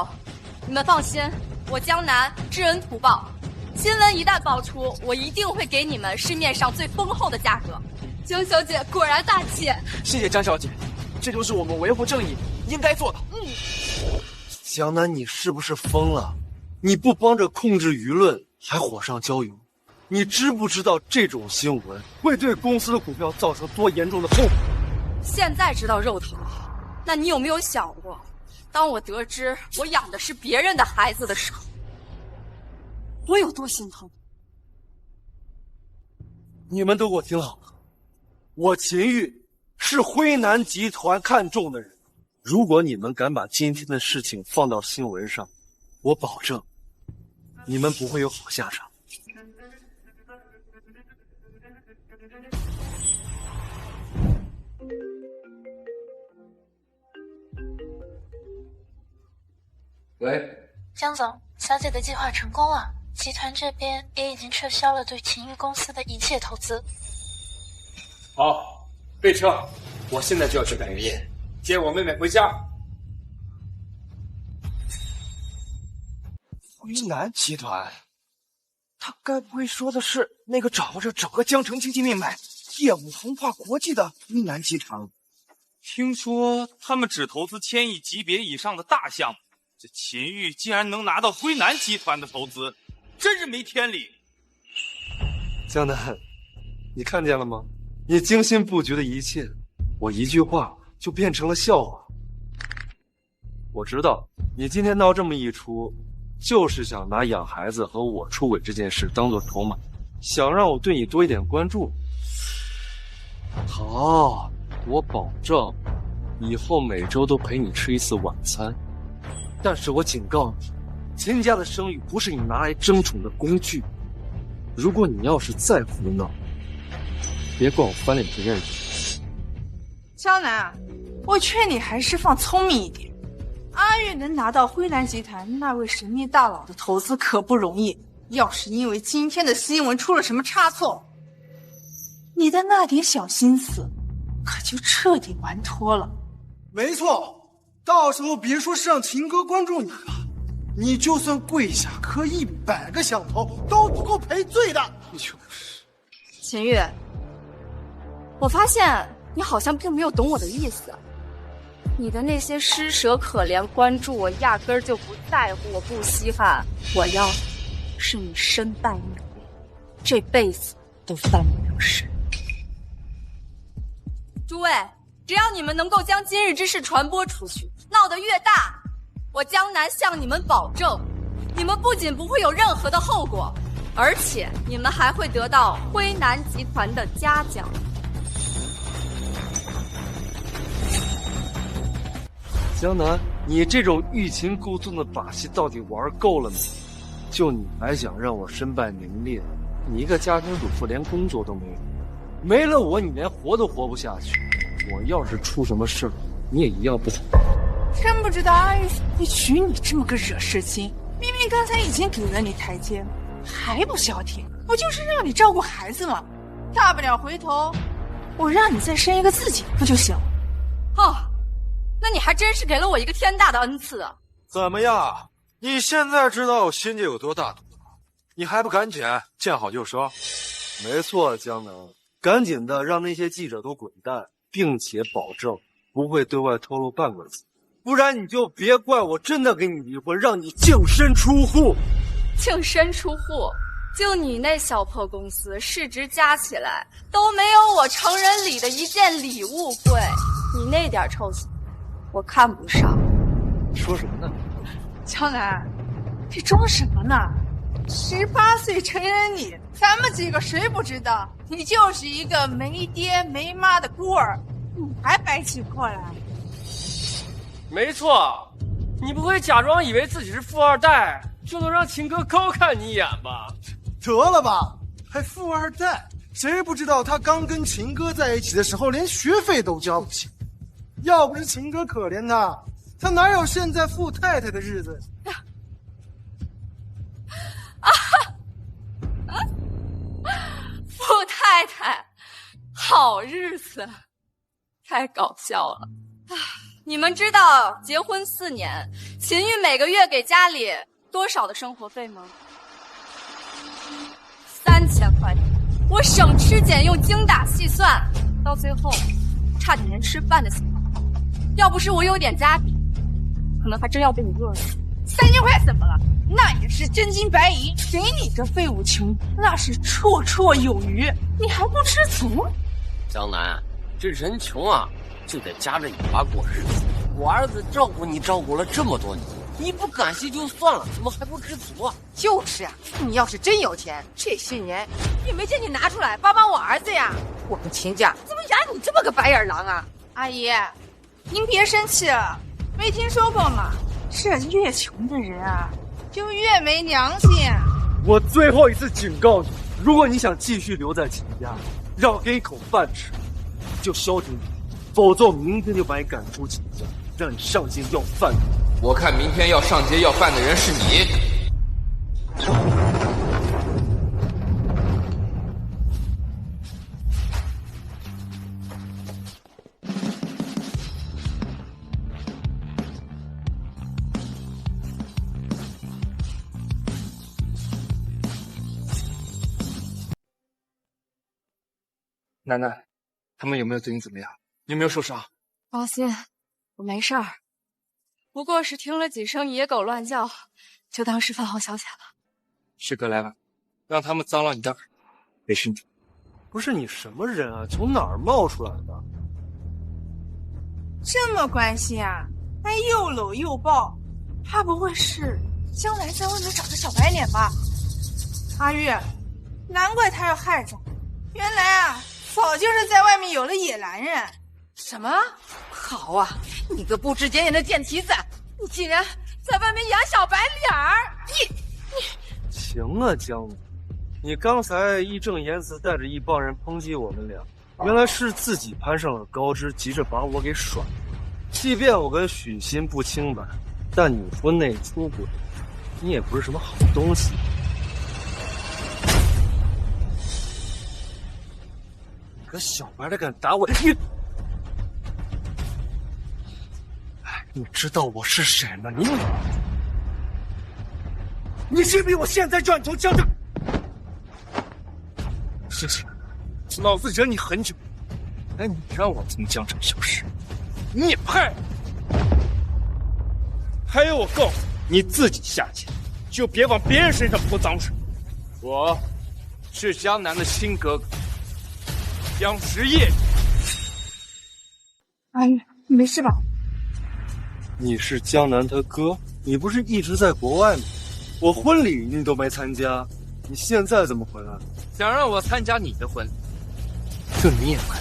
你们放心，我江南知恩图报，新闻一旦爆出，我一定会给你们市面上最丰厚的价格。江小姐果然大气，谢谢江小姐，这就是我们维护正义应该做的。江南，你是不是疯了？你不帮着控制舆论，还火上浇油。你知不知道这种新闻会对公司的股票造成多严重的后果？现在知道肉疼，那你有没有想过，当我得知我养的是别人的孩子的时候，我有多心疼？你们都给我听好了，我秦玉是辉南集团看中的人。如果你们敢把今天的事情放到新闻上，我保证你们不会有好下场。喂，江总，小姐的计划成功了，集团这边也已经撤销了对秦玉公司的一切投资。好，备车，我现在就要去百日宴，接我妹妹回家。辉南集团，他该不会说的是那个掌握着整个江城经济命脉、业务横跨国际的辉南集团？听说他们只投资1000亿级别以上的大项目，这秦玉竟然能拿到辉南集团的投资，真是没天理！江南，你看见了吗？你精心布局的一切，我一句话就变成了笑话。我知道你今天闹这么一出，就是想拿养孩子和我出轨这件事当做筹码，想让我对你多一点关注。好，我保证以后每周都陪你吃一次晚餐。但是我警告你，秦家的声誉不是你拿来争宠的工具。如果你要是再胡闹，别怪我翻脸不认人。江南，我劝你还是放聪明一点。阿玉能拿到辉南集团那位神秘大佬的投资可不容易，要是因为今天的新闻出了什么差错，你的那点小心思可就彻底玩脱了。没错，到时候别说是让秦哥关注你了，你就算跪下磕100个响头都不够赔罪的。秦玉，我发现你好像并没有懂我的意思。你的那些施舍可怜关注我压根儿就不在乎，我不稀罕。我要的是你身败名裂，这辈子都翻不了身。诸位，只要你们能够将今日之事传播出去，闹得越大，我江南向你们保证，你们不仅不会有任何的后果，而且你们还会得到辉南集团的嘉奖。江南，你这种欲擒故纵的把戏到底玩够了没？就你还想让我身败名裂？你一个家庭主妇连工作都没有，没了我你连活都活不下去。我要是出什么事儿，你也一样不好。真不知道阿玉会娶你这么个惹事精，明明刚才已经给了你台阶，还不消停。不就是让你照顾孩子吗？大不了回头我让你再生一个自己不就行了？哦，那你还真是给了我一个天大的恩赐啊！怎么样？你现在知道我心机有多大度了？你还不赶紧见好就收？没错，江南，赶紧的让那些记者都滚蛋，并且保证不会对外透露半个字，不然你就别怪我真的跟你离婚，让你净身出户。净身出户？就你那小破公司，市值加起来都没有我成人礼的一件礼物贵。你那点臭钱，我看不上。说什么呢？江南，你装什么呢？18岁成人礼，咱们几个谁不知道？你就是一个没爹没妈的孤儿，你还白起过来？没错，你不会假装以为自己是富二代就能让秦哥高看你一眼吧？得了吧，还富二代？谁不知道他刚跟秦哥在一起的时候连学费都交不起？要不是秦哥可怜他，他哪有现在富太太的日子？富太太，好日子，太搞笑了。你们知道结婚4年，秦玉每个月给家里多少的生活费吗？3000块钱，我省吃俭用，精打细算，到最后差点连吃饭的钱都没有。要不是我有点家底，可能还真要被你饿死。3000块怎么了？那也是真金白银，给你这废物穷，那是绰绰有余，你还不知足？江南，这人穷啊，就得夹着尾巴过日子。我儿子照顾你照顾了这么多年，你不感谢就算了，怎么还不知足啊？就是啊，你要是真有钱，这些年也没见你拿出来帮帮我儿子呀。我们秦家怎么养你这么个白眼狼啊？阿姨，您别生气了，没听说过吗？这越穷的人啊，就越没良心。我最后一次警告你，如果你想继续留在秦家，让我给你口饭吃，就消停点，否则我明天就把你赶出秦家，让你上街要饭。我看明天要上街要饭的人是你。楠楠，他们有没有对你怎么样？你有没有受伤？放心，我没事儿，不过是听了几声野狗乱叫，就当是饭后消遣了。师哥来了，让他们脏了你的耳，没事。不是你什么人啊？从哪儿冒出来的？这么关心啊，还又搂又抱，怕不会是将来在外面找的小白脸吧？阿玉，难怪他要害着，原来啊，早就是在外面有了野男人。什么？好啊，你个不知检点的贱蹄子，你竟然在外面养小白脸儿！你行啊，江南，你刚才义正言辞带着一帮人抨击我们俩，原来是自己攀上了高枝，急着把我给甩了。即便我跟许昕不清白，但你婚内出轨，你也不是什么好东西。个小白脸敢打我，你知道我是谁吗？你信不信我现在就让你从江城？行行，老子忍你很久，哎，你让我从江城消失，你也配？还有，我告诉你，你自己下去，就别往别人身上泼脏水。我是江南的亲哥哥江时业。阿玉，你没事吧？你是江南他哥？你不是一直在国外吗？我婚礼你都没参加，你现在怎么回来了？想让我参加你的婚礼，这你也配？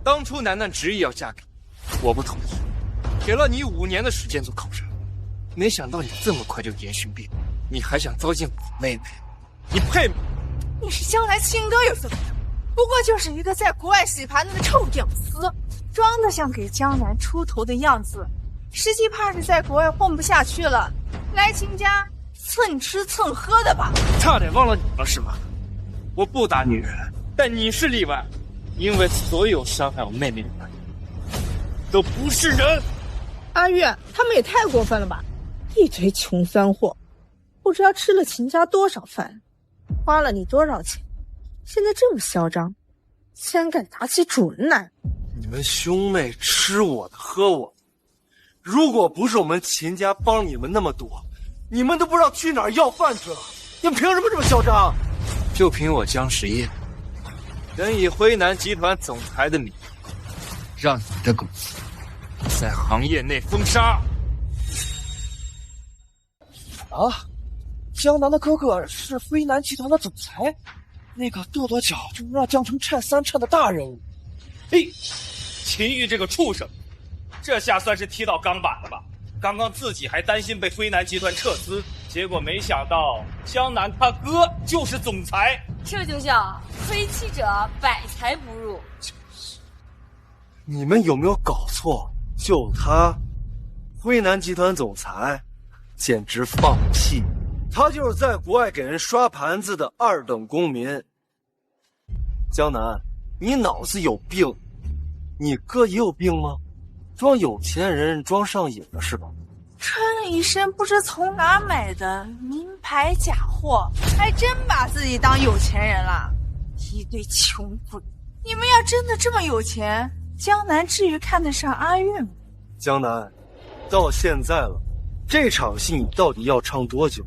当初楠楠执意要嫁给我，不同意，给了你5年的时间做考察，没想到你这么快就严刑逼供，你还想糟践我妹妹，你配吗？你是江南亲哥又怎么样？不过就是一个在国外洗盘子的臭屌丝，装得像给江南出头的样子，实际怕是在国外混不下去了，来秦家蹭吃蹭喝的吧？差点忘了你了是吗？我不打女人，但你是例外，因为所有伤害我妹妹的人都不是人。阿玉，他们也太过分了吧！一堆穷酸货，不知道吃了秦家多少饭，花了你多少钱，现在这么嚣张，竟然敢打起主人来！你们兄妹吃我的喝我的，如果不是我们秦家帮你们那么多，你们都不知道去哪儿要饭去了。你们凭什么这么嚣张？就凭我江时业，能以辉南集团总裁的名义，让你的公司在行业内封杀。啊，江南的哥哥是辉南集团的总裁，那个跺跺脚就能让江城颤3颤的大人物。嘿，秦玉这个畜生，这下算是踢到钢板了吧？刚刚自己还担心被辉南集团撤资，结果没想到江南他哥就是总裁，这就叫非欺者百财不入。你们有没有搞错？就他，辉南集团总裁，简直放屁！他就是在国外给人刷盘子的2等公民。江南，你脑子有病！你哥也有病吗？装有钱人装上瘾了是吧？穿了一身不知从哪买的名牌假货，还真把自己当有钱人了。一堆穷鬼！你们要真的这么有钱，江南至于看得上阿玉吗？江南，到现在了，这场戏你到底要唱多久？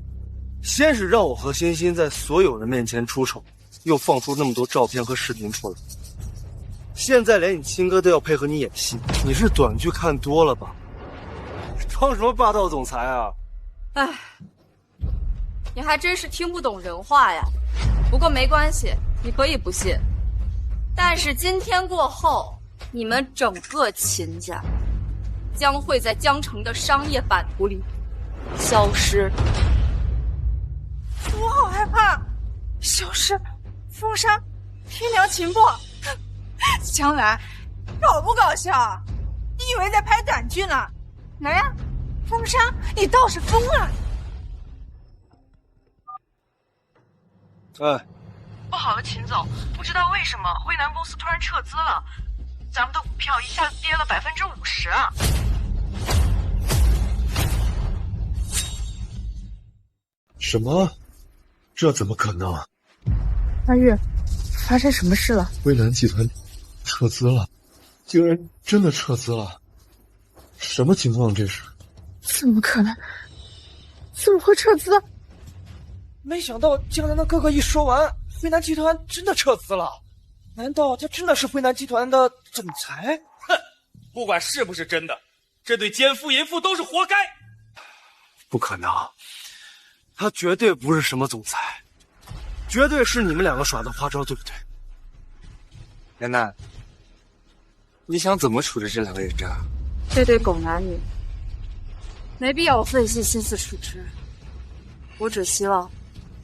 先是让我和欣欣在所有人面前出丑，又放出那么多照片和视频出来，现在连你亲哥都要配合你演戏，你是短剧看多了吧？装什么霸道总裁啊？唉，你还真是听不懂人话呀。不过没关系，你可以不信，但是今天过后，你们整个秦家将会在江城的商业版图里消失。我好害怕，消失，封杀，天良秦破。江南，搞不搞笑？你以为在拍短剧呢？来呀，风沙，你倒是疯啊！哎，不好了，秦总，不知道为什么辉南公司突然撤资了，咱们的股票一下子跌了50%啊！什么？这怎么可能？阿月，发生什么事了？辉南集团撤资了，竟然真的撤资了！什么情况这是？怎么可能？怎么会撤资？没想到江南的哥哥一说完，辉南集团真的撤资了。难道他真的是辉南集团的总裁？哼，不管是不是真的，这对奸夫淫妇都是活该。不可能，他绝对不是什么总裁，绝对是你们两个耍的花招，对不对？楠楠，你想怎么处置这两个人渣？这对狗男女，没必要费尽心思处置。我只希望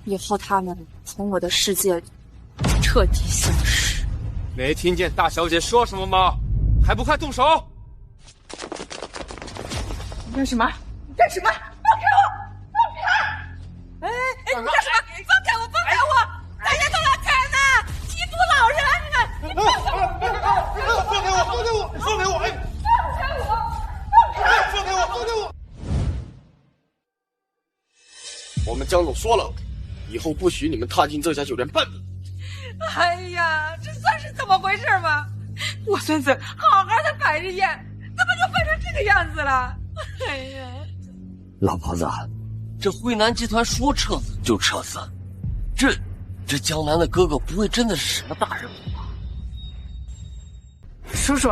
以后他们从我的世界里彻底消失。没听见大小姐说什么吗？还不快动手！你干什么？你干什么？放开我！放开！哎，你干什么？放开我！放开我！大家都来看呢，欺负老人！你放开我！放开我！放开我！放开我！哎！放开我！放开！放开我！放开我！我们江总说了，以后不许你们踏进这家酒店半步。哎呀，这算是怎么回事嘛？我孙子好好的百日宴，怎么就办成这个样子了？哎呀，老婆子，这辉南集团说撤资就撤资，这江南的哥哥不会真的是什么大人物吧？叔叔，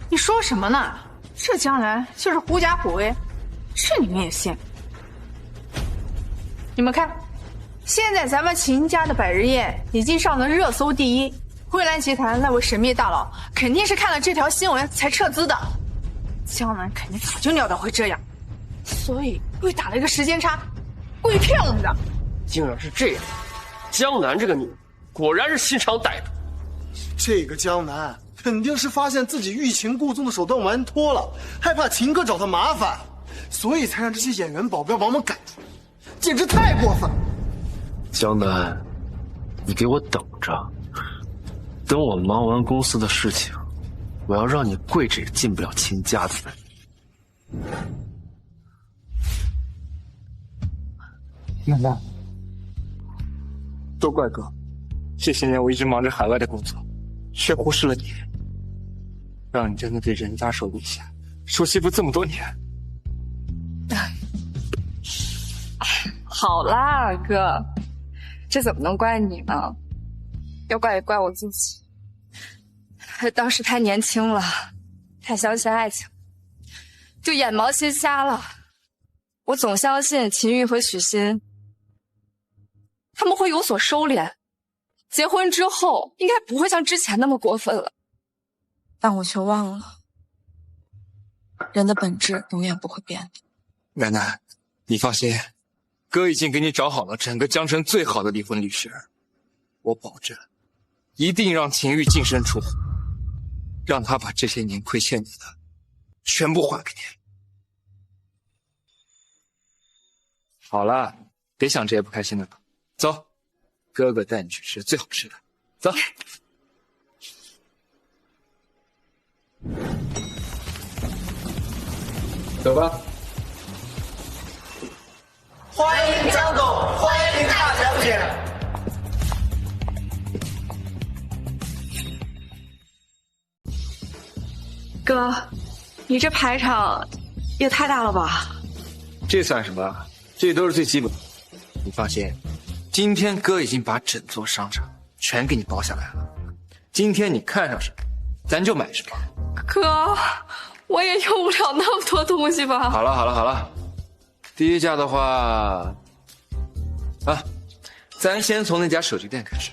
你说什么呢？这江南就是狐假虎威，这你们也信？你们看，现在咱们秦家的百日宴已经上了热搜第一，辉南集团那位神秘大佬肯定是看了这条新闻才撤资的。江南肯定早就料到会这样，所以故意打了一个时间差，故意骗我们的。竟然是这样，江南这个女人果然是心肠歹毒。这个江南肯定是发现自己欲擒故纵的手段玩脱了，害怕秦哥找他麻烦，所以才让这些演员保镖把我们赶出来，简直太过分了。江南，你给我等着，等我忙完公司的事情，我要让你跪着也进不了秦家的门。楠楠，都怪哥，这些年我一直忙着海外的工作，却忽视了你，让你真的对人家手底下受欺负这么多年。好啦，哥，这怎么能怪你呢？要怪也怪我自己。当时太年轻了，太相信爱情，就眼毛心瞎了。我总相信秦玉和许昕他们会有所收敛，结婚之后应该不会像之前那么过分了。但我却忘了，人的本质永远不会变的。楠楠，你放心，哥已经给你找好了整个江城最好的离婚律师，我保证，一定让秦玉净身出户，让他把这些年亏欠你的全部还给你。好了，别想这些不开心的了，走，哥哥带你去吃最好吃的，走。走吧。欢迎江总，欢迎大小姐。哥，你这排场也太大了吧？这算什么？这都是最基本的。你放心，今天哥已经把整座商场全给你包下来了。今天你看上什么，咱就买什么。哥，我也用不了那么多东西吧？好了好了好了，第一家的话，咱先从那家手机店开始，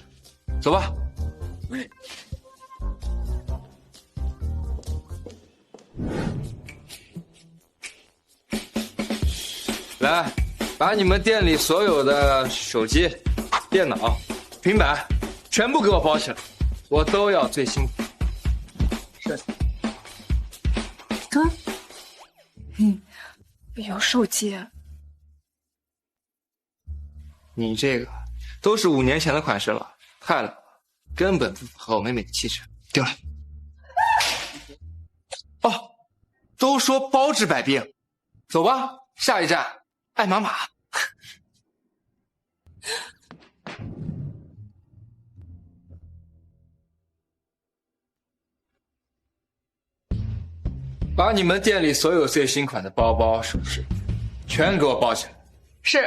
走吧。来，把你们店里所有的手机、电脑、平板全部给我包起来，我都要最新。是。哥，不用，有手机。你这个都是5年前的款式了，太老了，根本不符合我妹妹的气质，丢了。哦，都说包治百病，走吧，下一站爱马马。把你们店里所有最新款的包包、首饰，全给我包起来。是。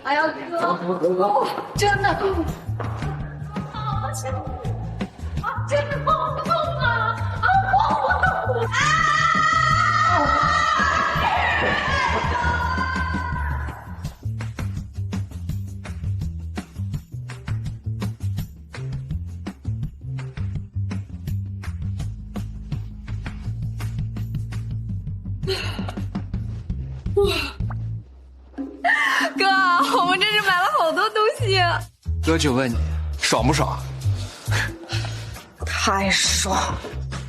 哎呀，哥，真的痛！啊，真的好痛啊！啊，好痛！哥，我们这是买了好多东西。哥就问你，爽不爽？太爽！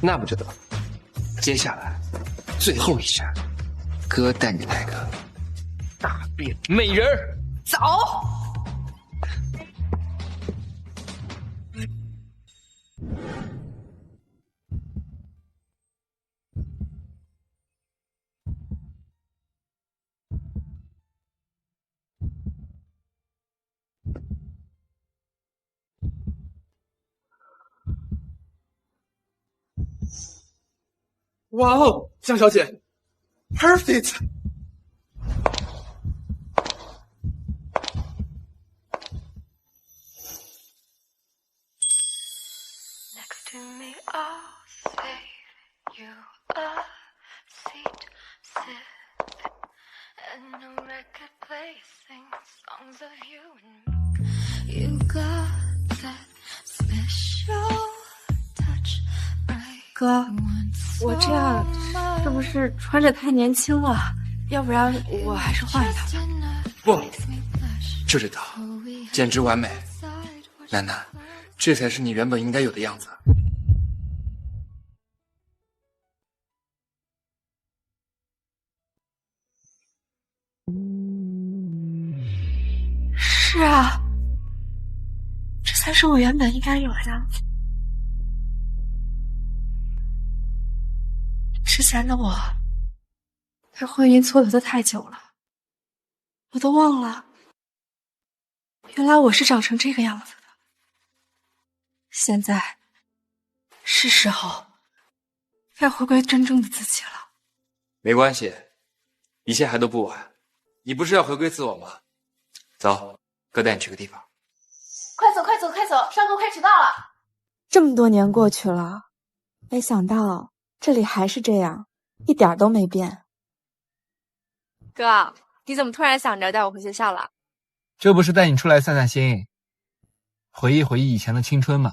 那不知道。接下来，最后一站，哥带你来个大变美人儿。走。哇哦，江小姐 ，perfect！ 哥，我这样是不是穿着太年轻了？要不然我还是换一套吧。不，就这套，简直完美。楠楠，这才是你原本应该有的样子。是啊，这才是我原本应该有的样子。之前的我对婚姻蹉跎的太久了，我都忘了，原来我是长成这个样子的。现在是时候该回归真正的自己了。没关系，一切还都不晚。你不是要回归自我吗？走，哥带你去个地方。快走快走快走，上课快迟到了。这么多年过去了，没想到这里还是这样，一点都没变。哥，你怎么突然想着带我回学校了？这不是带你出来散散心，回忆回忆以前的青春吗？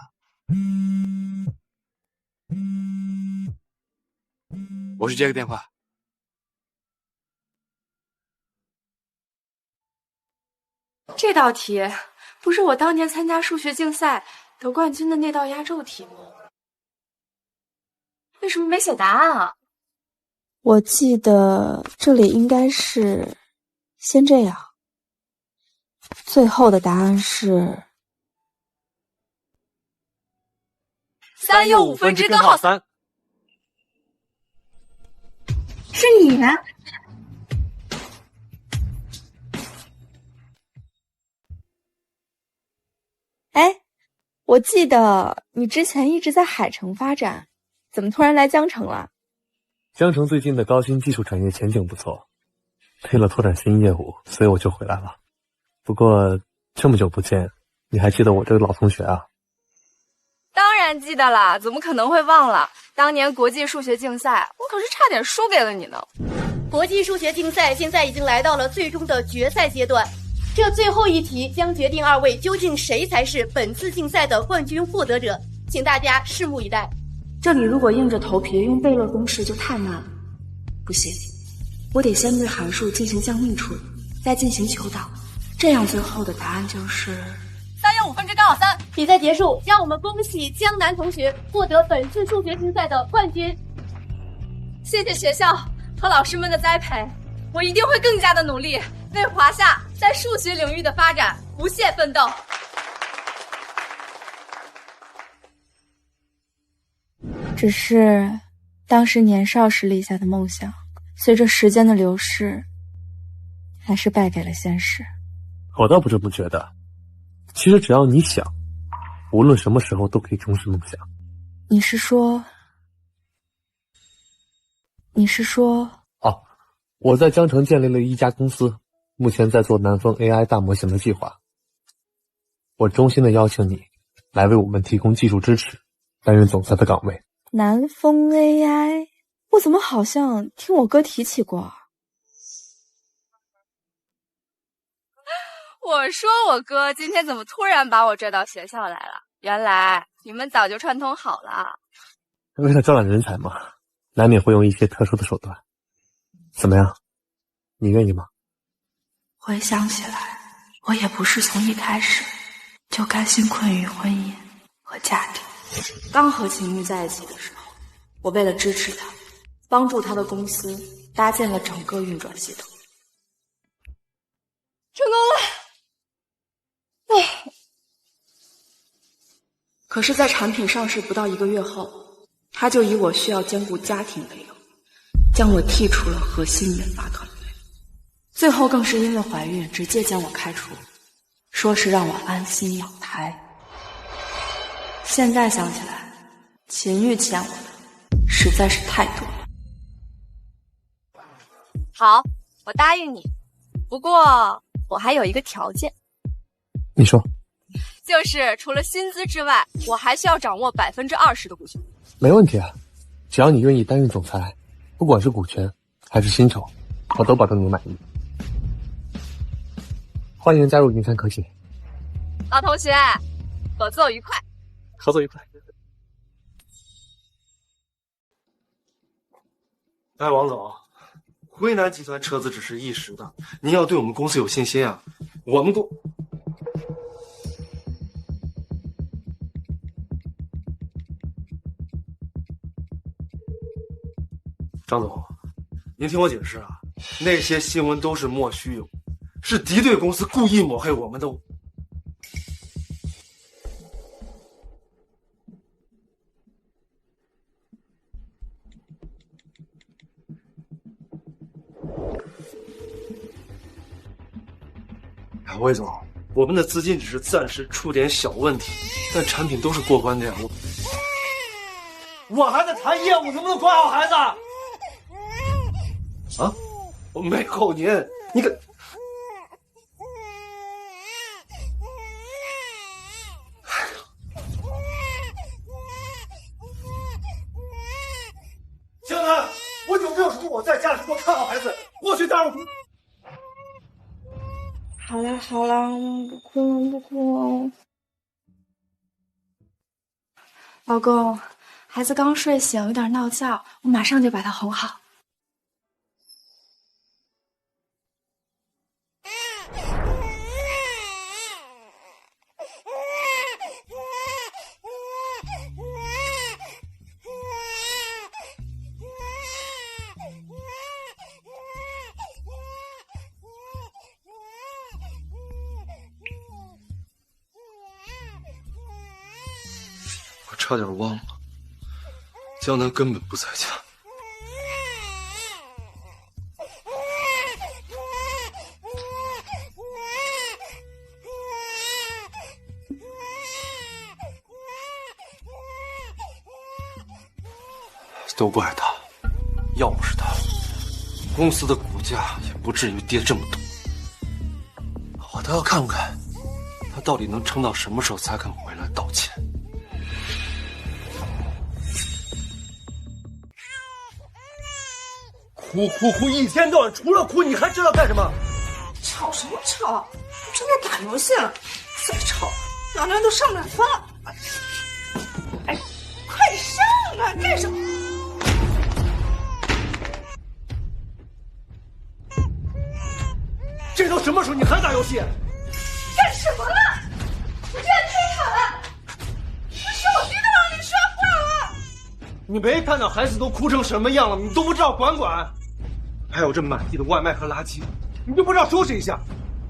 我去接个电话。这道题不是我当年参加数学竞赛得冠军的那道压轴题目，为什么没写答案啊？我记得这里应该是先这样，最后的答案是3又5分之根号3。是你？哎，我记得你之前一直在海城发展，怎么突然来江城了？江城最近的高新技术产业前景不错，为了拓展新业务，所以我就回来了。不过这么久不见，你还记得我这个老同学啊？当然记得了，怎么可能会忘了？当年国际数学竞赛，我可是差点输给了你呢。国际数学竞赛现在已经来到了最终的决赛阶段，这最后一题将决定二位究竟谁才是本次竞赛的冠军获得者，请大家拭目以待。这里如果硬着头皮用贝勒公式就太慢了，不行，我得先对函数进行降幂处理，再进行求导，这样最后的答案就是3好3。比赛结束，让我们恭喜江南同学获得本次数学竞赛的冠军。谢谢学校和老师们的栽培，我一定会更加的努力，为华夏在数学领域的发展不懈奋斗。只是当时年少时立下的梦想，随着时间的流逝，还是败给了现实。我倒不这么觉得，其实只要你想，无论什么时候都可以重拾梦想。你是说？哦，我在江城建立了一家公司，目前在做南风 AI 大模型的计划。我衷心的邀请你来为我们提供技术支持，担任总裁的岗位。南风 AI， 我怎么好像听我哥提起过啊？我说我哥今天怎么突然把我拽到学校来了？原来你们早就串通好了。为了招揽人才嘛，难免会用一些特殊的手段。怎么样，你愿意吗？回想起来，我也不是从一开始就甘心困于婚姻和家庭。刚和秦玉在一起的时候，我为了支持他，帮助他的公司搭建了整个运转系统，成功了。可是在产品上市不到1个月后，他就以我需要兼顾家庭为由，将我剔除了核心研发团队，最后更是因为怀孕直接将我开除，说是让我安心养胎。现在想起来，秦玉欠我的实在是太多了。好，我答应你，不过我还有一个条件。你说。就是除了薪资之外，我还需要掌握20%的股权。没问题啊，只要你愿意担任总裁，不管是股权还是薪酬，我都保证你满意。欢迎加入云山科技。老同学，合作愉快。合作愉快。哎，王总，辉南集团撤资只是一时的，您要对我们公司有信心啊！我们张总，您听我解释啊，那些新闻都是莫须有，是敌对公司故意抹黑我们的。魏总，我们的资金只是暂时出点小问题，但产品都是过关的呀。我还在谈业务，能不能管好孩子？啊，我没吼您，你可。江南，我有没有说我在家里多看好孩子？我去打扰。好了好了，不哭了不哭了。老公，孩子刚睡醒，有点闹觉，我马上就把他哄好。差点忘了，江南根本不在家。都怪他，要不是他，公司的股价也不至于跌这么多。我倒要看看，他到底能撑到什么时候才肯回来道歉。哭，一天到晚除了哭，你还知道干什么？吵什么吵？正在打游戏了，再吵，娘娘都上不了饭了。哎，快上啊！干什么？这都什么时候，你还打游戏？干什么了？你居然推开你没看到孩子都哭成什么样了，你都不知道管管？还有这满地的外卖和垃圾，你就不知道收拾一下？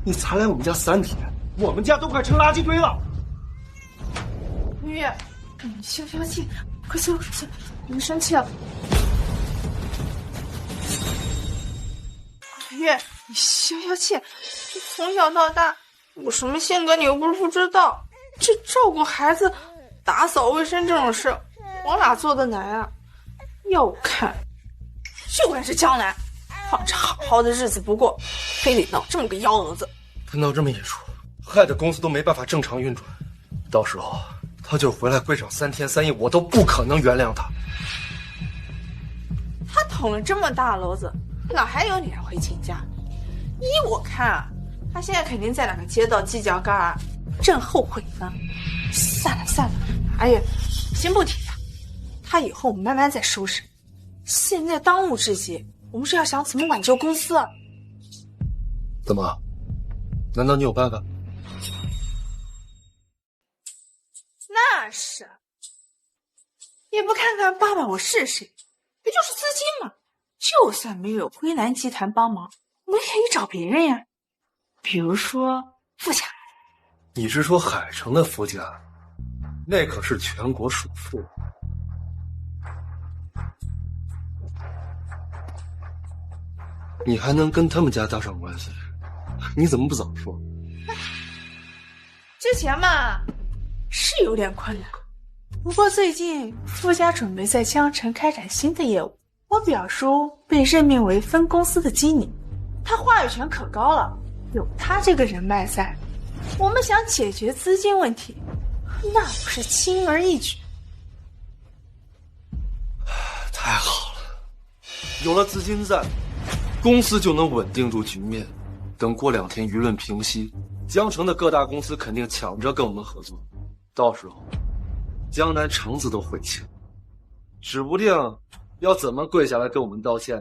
你才来我们家3天，我们家都快成垃圾堆了。月，你消消气，快消消，别生气了。月，你消消气，这从小到大，我什么性格你又不是不知道。这照顾孩子、打扫卫生这种事，我哪做得来啊？要我看，就该是江南，放着好好的日子不过，非得闹这么个幺蛾子。他闹这么一出，害得公司都没办法正常运转。到时候他就回来跪上3天3夜，我都不可能原谅他。他捅了这么大篓子，哪还有脸回亲家？依我看啊，他现在肯定在哪个街道犄角旮旯正后悔呢。算了算了，哎呀，先不提他，他以后我们慢慢再收拾。现在当务之急，我们是要想怎么挽救公司啊。怎么？难道你有办法？那是，也不看看爸爸我是谁，不就是资金吗？就算没有辉南集团帮忙，我们也可以找别人呀，比如说富家。你是说海城的富家？那可是全国首富。你还能跟他们家搭上关系？你怎么不早说？之前嘛，是有点困难。不过最近富家准备在江城开展新的业务，我表叔被任命为分公司的经理，他话语权可高了。有他这个人脉在，我们想解决资金问题，那不是轻而易举。太好了，有了资金在，公司就能稳定住局面。等过2天舆论平息，江城的各大公司肯定抢着跟我们合作，到时候江南橙子都悔青，指不定要怎么跪下来跟我们道歉。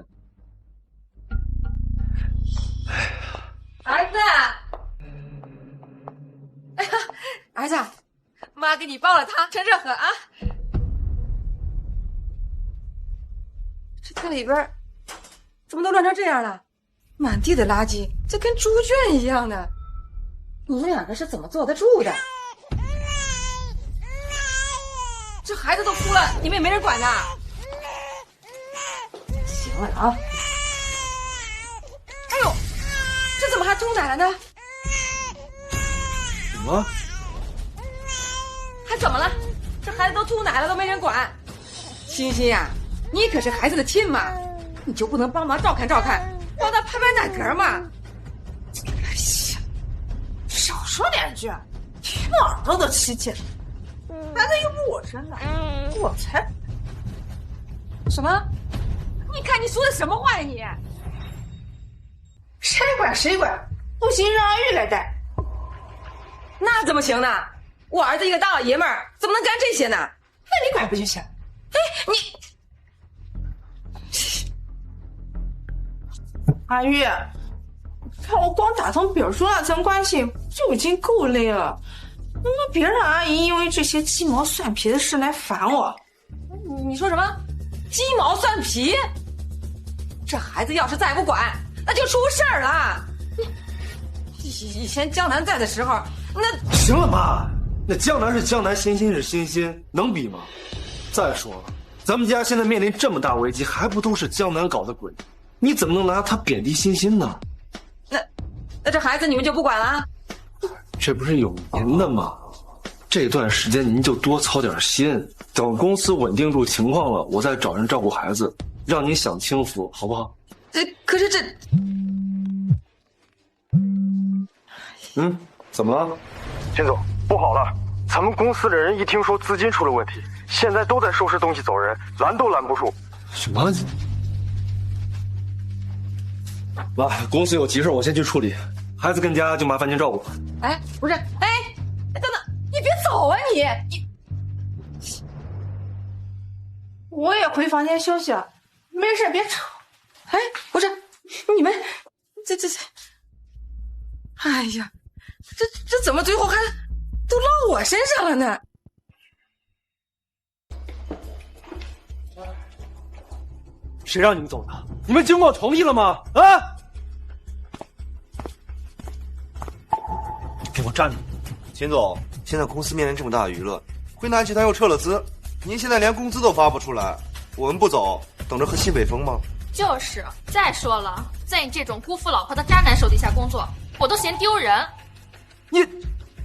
儿子，哎呀，儿子，妈给你煲了汤，趁热喝啊。这汤里边怎么都乱成这样了？满地的垃圾，这跟猪圈一样的。你们两个是怎么坐得住的？这孩子都哭了，你们也没人管呢。行了啊！哎呦，这怎么还吐奶了呢？什么？还怎么了？这孩子都吐奶了，都没人管。欣欣呀，你可是孩子的亲妈，你就不能帮忙照看照看，帮他拍拍奶嗝吗？哎呀，少说两句，听耳朵都起劲。孩子又不我生的，我才……什么？你看你说的什么话呀你？谁管谁管，不行让阿玉来带。那怎么行呢？我儿子一个大老爷们儿，怎么能干这些呢？那你管不就行？哎，你阿玉，看我光打通表叔那层关系就已经够累了，能不能别让阿姨因为这些鸡毛蒜皮的事来烦我？你说什么？鸡毛蒜皮？这孩子要是再不管，那就出事儿了。以前江南在的时候，那行了妈，那江南是江南，欣欣是欣欣，能比吗？再说了，咱们家现在面临这么大危机，还不都是江南搞的鬼？你怎么能拿他贬低欣欣呢？那这孩子你们就不管了？这不是有您的吗？这段时间您就多操点心，等公司稳定住情况了，我再找人照顾孩子，让您享清福，好不好？可是这……怎么了？金总，不好了！咱们公司的人一听说资金出了问题，现在都在收拾东西走人，拦都拦不住。什么？妈，公司有急事，我先去处理。孩子跟家就麻烦您照顾。哎，不是，哎，等等，你别走啊你！我也回房间休息了，没事别吵。哎，不是，你们这，哎呀，这怎么最后还都落我身上了呢？谁让你们走的？你们经过同意了吗？啊！给我站住！秦总，现在公司面临这么大的舆论，辉南集团又撤了资，您现在连工资都发不出来，我们不走，等着喝西北风吗？就是，再说了，在你这种辜负老婆的渣男手底下工作，我都嫌丢人。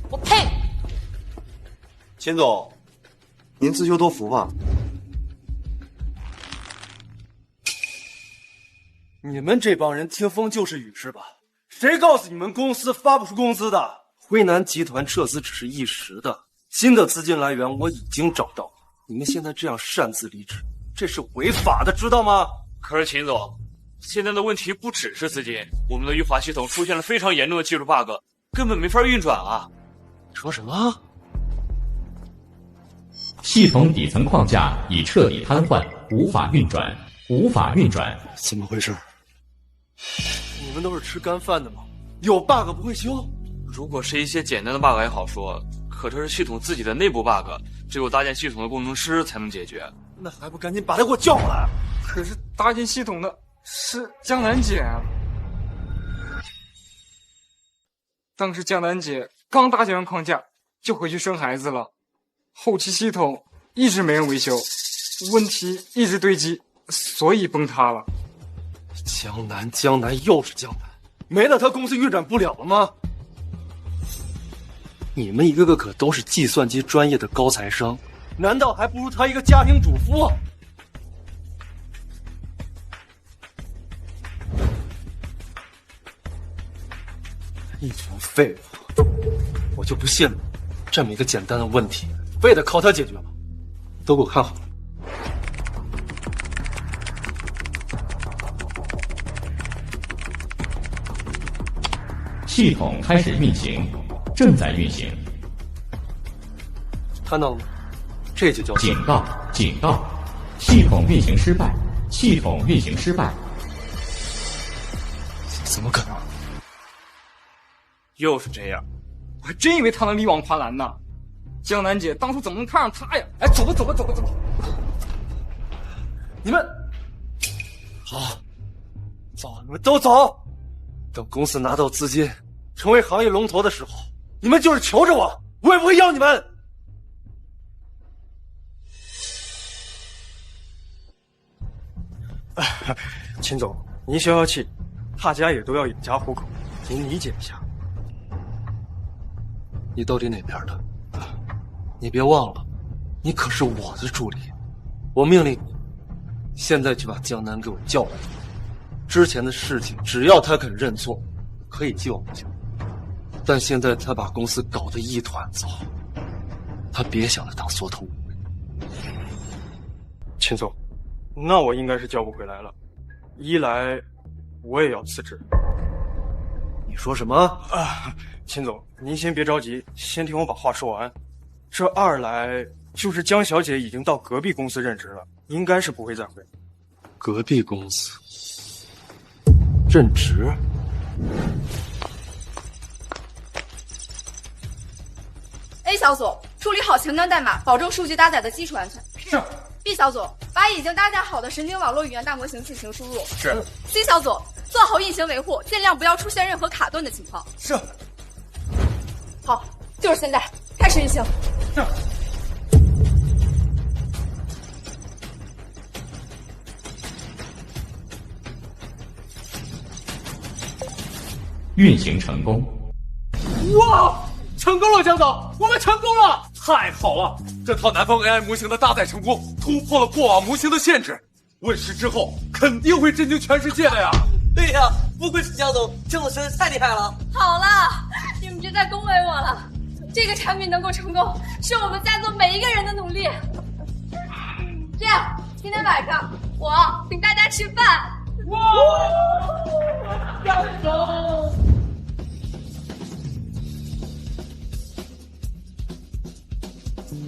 我呸！秦总，您自求多福吧。你们这帮人听风就是雨是吧？谁告诉你们公司发不出工资的？辉南集团撤资只是一时的，新的资金来源我已经找到了。你们现在这样擅自离职，这是违法的，知道吗？可是秦总，现在的问题不只是资金，我们的预罚系统出现了非常严重的技术 bug， 根本没法运转啊！说什么？系统底层框架已彻底瘫痪，无法运转，无法运转。怎么回事？你们都是吃干饭的吗？有 bug 不会修？如果是一些简单的 bug 还好说，可这是系统自己的内部 bug， 只有搭建系统的工程师才能解决。那还不赶紧把他给我叫过来！可是搭建系统的是江南姐，当时江南姐刚搭建完框架就回去生孩子了，后期系统一直没人维修，问题一直堆积，所以崩塌了。江南又是江南，没了他公司运转不了了吗？你们一个个可都是计算机专业的高材生，难道还不如他一个家庭主妇？一群废物！我就不信了，这么一个简单的问题，非得靠他解决吗？都给我看好了！系统开始运行，正在运行。看到了吗？这就叫警告！警告！系统运行失败！系统运行失败！怎么可能？又是这样，我还真以为他能力挽狂澜呢。江南姐当初怎么能看上他呀？哎，走吧，走吧，走吧，走吧！你们好，走，你们都走。等公司拿到资金，成为行业龙头的时候，你们就是求着我，我也不会要你们。秦总，您消消气，大家也都要养家糊口，您理解一下。你到底哪边的？你别忘了，你可是我的助理，我命令你，现在就把江南给我叫来。之前的事情，只要他肯认错，可以救回去。但现在他把公司搞得一团糟，他别想着当缩头乌龟。秦总，那我应该是叫不回来了。一来，我也要辞职。你说什么？啊，秦总，您先别着急，先听我把话说完。这二来，就是江小姐已经到隔壁公司任职了，应该是不会再回。隔壁公司任职？A 小组处理好前端代码，保证数据搭载的基础安全。是。B 小组把已经搭载好的神经网络语言大模型进行输入。是。C 小组做好运行维护，尽量不要出现任何卡顿的情况。是。好，就是现在，开始运行。是。运行成功。哇！成功了，江总，我们成功了！太好了，这套南方 AI 模型的搭载成功，突破了过往模型的限制。问世之后，肯定会震惊全世界的呀！对呀，不愧是江总，江总实在是太厉害了。好了，你们别再恭维我了，这个产品能够成功，是我们家族每一个人的努力。这样，今天晚上我请大家吃饭。哇！江总。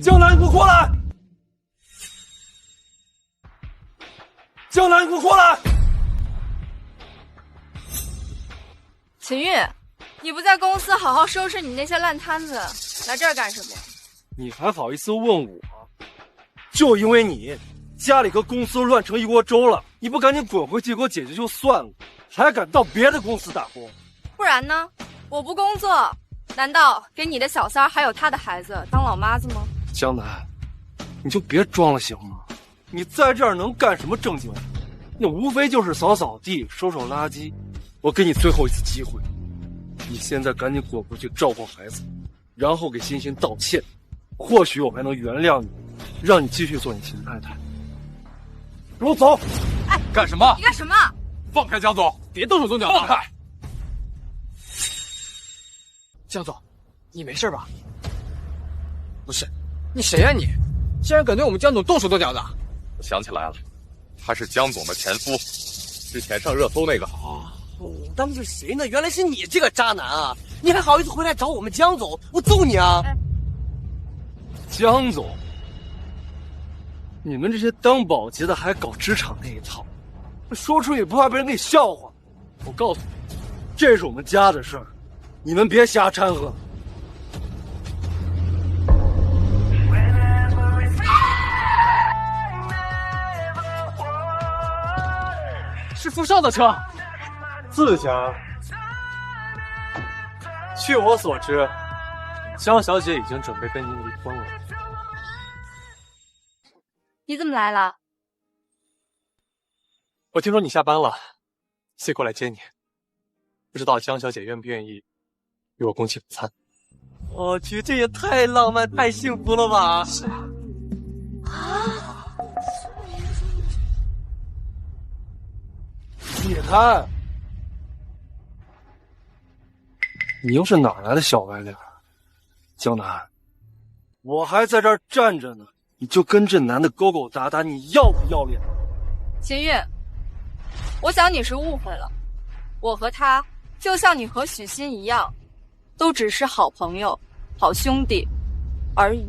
江南，你给我过来！江南，你给我过来！秦玉，你不在公司好好收拾你那些烂摊子，来这儿干什么？你还好意思问我？就因为你，家里和公司乱成一锅粥了，你不赶紧滚回去给我解决就算了，还敢到别的公司打工？不然呢？我不工作，难道给你的小三儿还有他的孩子当老妈子吗？江南，你就别装了行吗？你在这儿能干什么正经事？那无非就是扫扫地、收收垃圾。我给你最后一次机会，你现在赶紧滚回去照顾孩子，然后给欣欣道歉，或许我还能原谅你，让你继续做你亲太太。给我走！哎，干什么？你干什么？放开江总，别动手动脚的！放开！江总，你没事吧？不是，你谁呀你？竟然敢对我们江总动手动脚的！我想起来了，他是江总的前夫，之前上热搜那个。我当是谁呢？原来是你这个渣男啊！你还好意思回来找我们江总？我揍你啊！江总，你们这些当保洁的还搞职场那一套，说出去不怕被人给笑话？我告诉你，这是我们家的事儿，你们别瞎掺和。是富少的车。自家。据我所知，江小姐已经准备跟您离婚了。你怎么来了？我听说你下班了，所以过来接你。不知道江小姐愿不愿意与我共进午餐？我去，这也太浪漫、太幸福了吧！是啊。你看，你又是哪来的小白脸？江南，我还在这儿站着呢，你就跟这男的勾勾搭搭，你要不要脸？秦玉，我想你是误会了，我和他就像你和许昕一样，都只是好朋友、好兄弟而已。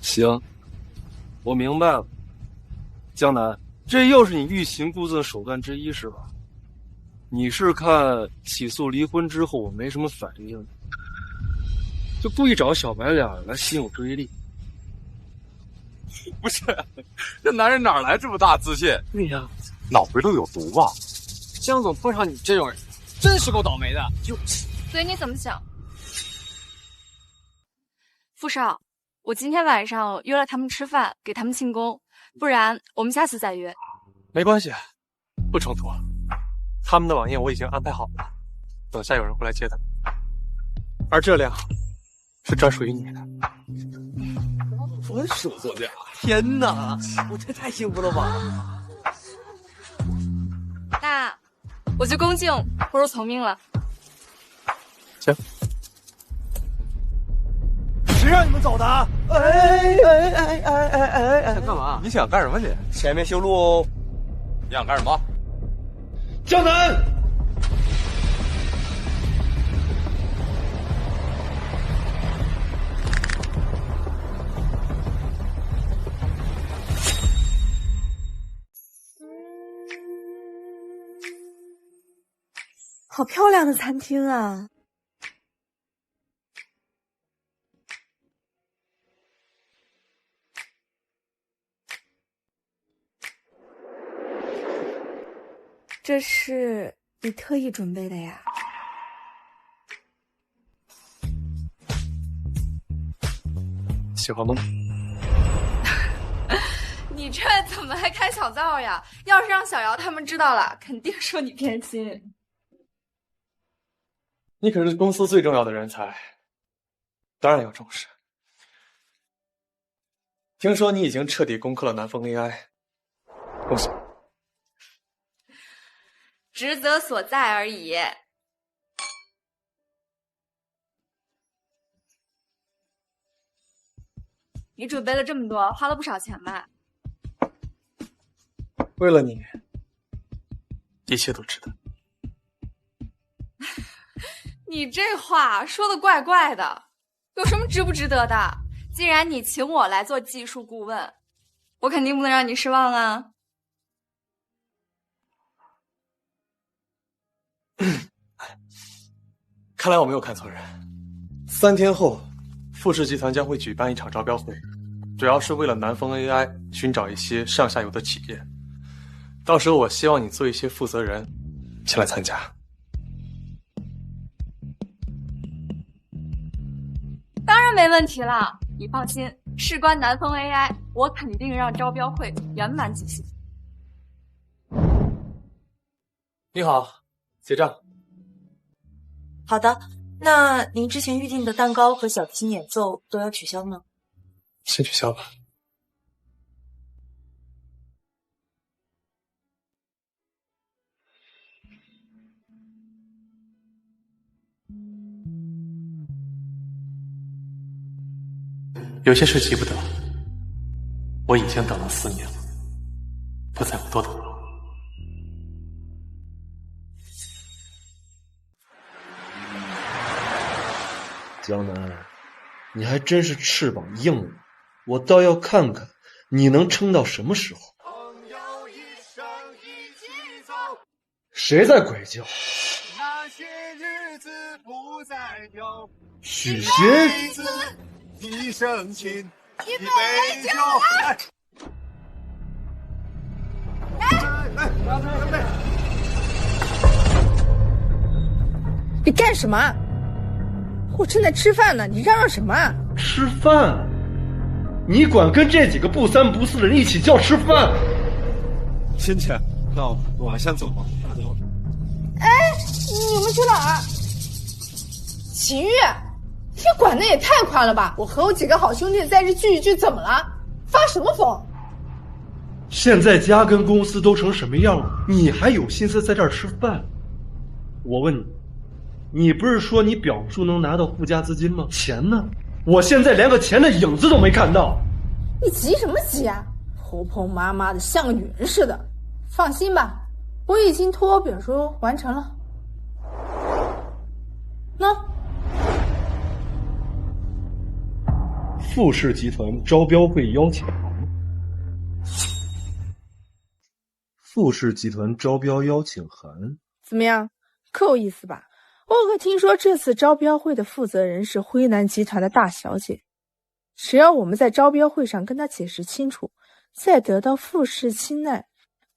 行，我明白了。江南，这又是你欲擒故纵的手段之一是吧？你是看起诉离婚之后我没什么反应，就故意找小白脸来吸引我注意力。不是，这男人哪来这么大自信？对呀，脑回路有毒吧？江总碰上你这种人，真是够倒霉的。所以你怎么想？傅少，我今天晚上约了他们吃饭，给他们庆功，不然我们下次再约。没关系，不冲突。他们的晚宴我已经安排好了，等下有人会来接他们。而这辆是专属于你的。专属座驾！天哪，我这太幸福了吧！那我去恭敬不如从命了。行。谁让你们走的？想干嘛？你想干什么你？前面修路哦。你想干什么？江南！好漂亮的餐厅啊！这是你特意准备的呀？喜欢吗？你这怎么还开小灶呀？要是让小姚他们知道了，肯定说你偏心。你可是公司最重要的人才，当然要重视。听说你已经彻底攻克了南风 AI， 恭喜！职责所在而已。你准备了这么多，花了不少钱吧？为了你，一切都值得。你这话说的怪怪的，有什么值不值得的？既然你请我来做技术顾问，我肯定不能让你失望啊。看来我没有看错人。3天后，富士集团将会举办一场招标会，主要是为了南风 AI 寻找一些上下游的企业。到时候我希望你做一些负责人，前来参加。当然没问题了，你放心，事关南风 AI， 我肯定让招标会圆满举行。你好，结账。好的，那您之前预定的蛋糕和小提琴演奏都要取消吗？先取消吧。有些事急不得，我已经等了4年了，不再多等了。江南，你还真是翅膀硬了，我倒要看看你能撑到什么时候。谁在鬼叫？那些日子不再有，许仙，一生情，一杯酒。你干什么？我正在吃饭呢，你嚷嚷什么？吃饭？你管跟这几个不三不四的人一起叫吃饭？芊芊，那我先走吧。哎，你们去哪儿？秦玉，你管的也太宽了吧！我和我几个好兄弟在这聚一聚，怎么了？发什么疯？现在家跟公司都成什么样了，你还有心思在这儿吃饭？我问你，你不是说你表叔能拿到附加资金吗？钱呢？我现在连个钱的影子都没看到。你急什么急啊？婆婆妈妈的，像个女人似的。放心吧，我已经托我表叔完成了。喏，富士集团招标会邀请函。富士集团招标邀请函怎么样？够意思吧？我可听说这次招标会的负责人是辉南集团的大小姐，只要我们在招标会上跟她解释清楚，再得到富士青睐，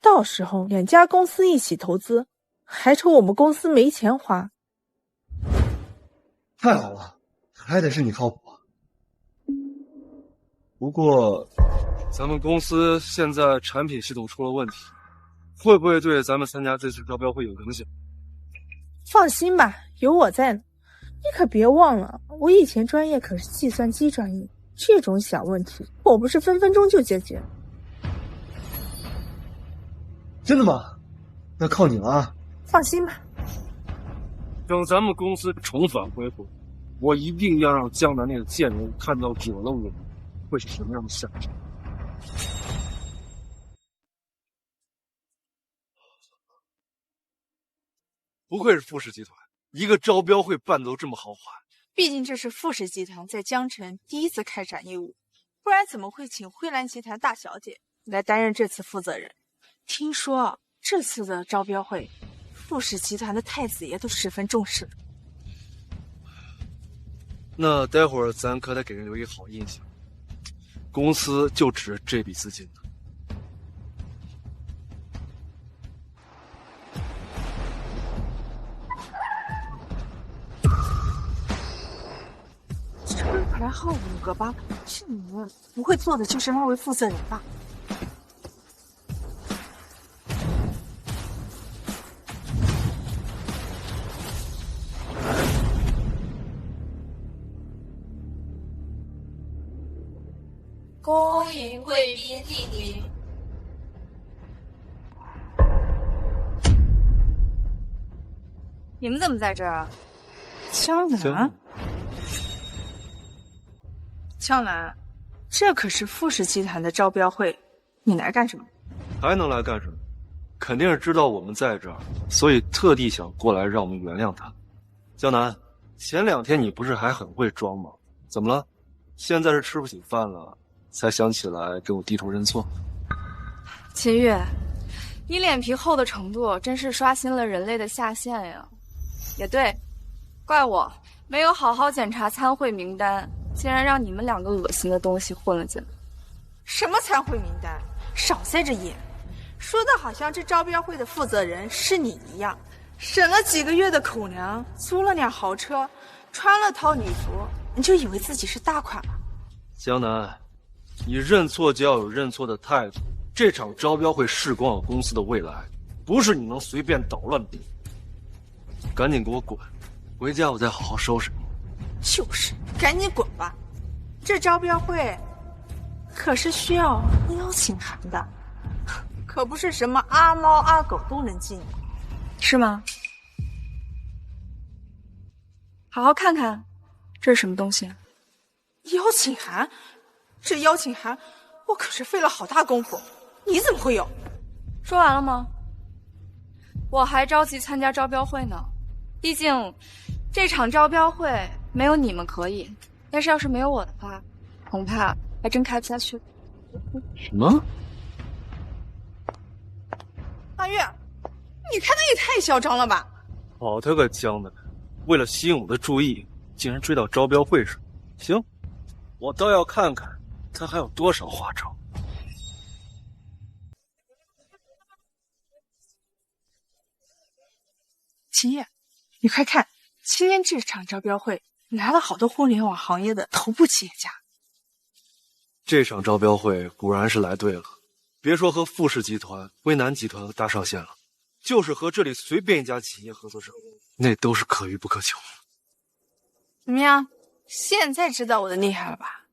到时候2家公司一起投资，还愁我们公司没钱花。太好了，还得是你靠谱。不过，咱们公司现在产品系统出了问题，会不会对咱们参加这次招标会有影响？放心吧，有我在呢。你可别忘了，我以前专业可是计算机专业，这种小问题我不是分分钟就解决。真的吗？那靠你了啊！放心吧。等咱们公司重返恢复，我一定要让江南那个贱人看到惹了我会是什么样的下场。不愧是富士集团，一个招标会办得都这么豪华。毕竟这是富士集团在江城第一次开展业务，不然怎么会请辉南集团大小姐来担任这次负责人？听说这次的招标会，富士集团的太子爷都十分重视。那待会儿咱可得给人留一好印象，公司就值这笔资金呢。车牌号5个8，是你们不会做的就是那位负责人吧？恭迎贵宾莅临。你们怎么在这儿啊？江南，江南，这可是富士集团的招标会，你来干什么？还能来干什么？肯定是知道我们在这儿，所以特地想过来让我们原谅他。江南，前2天你不是还很会装吗？怎么了？现在是吃不起饭了，才想起来给我低头认错？秦玉，你脸皮厚的程度真是刷新了人类的下限呀！也对，怪我没有好好检查参会名单，竟然让你们两个恶心的东西混了进来。什么参会名单？少在这演，说的好像这招标会的负责人是你一样，省了几个月的口粮，租了辆豪车，穿了套礼服，你就以为自己是大款了？江南，你认错就要有认错的态度。这场招标会事关我公司的未来，不是你能随便捣乱的。赶紧给我滚！回家我再好好收拾你。就是，赶紧滚吧！这招标会可是需要邀请函的，可不是什么阿猫阿狗都能进，是吗？好好看看，这是什么东西啊？邀请函？这邀请函我可是费了好大功夫，你怎么会有？说完了吗？我还着急参加招标会呢，毕竟这场招标会没有你们可以，但是要是没有我的话，恐怕还真开不下去。什么？阿月，你开的也太嚣张了吧！好他个江南，为了吸引我的注意，竟然追到招标会上。行，我倒要看看他还有多少花招。秦叶，你快看，今天这场招标会来了好多互联网行业的头部企业家。这场招标会果然是来对了，别说和富士集团、威南集团和大少县了，就是和这里随便一家企业合作成功，那都是可遇不可求。怎么样？现在知道我的厉害了吧？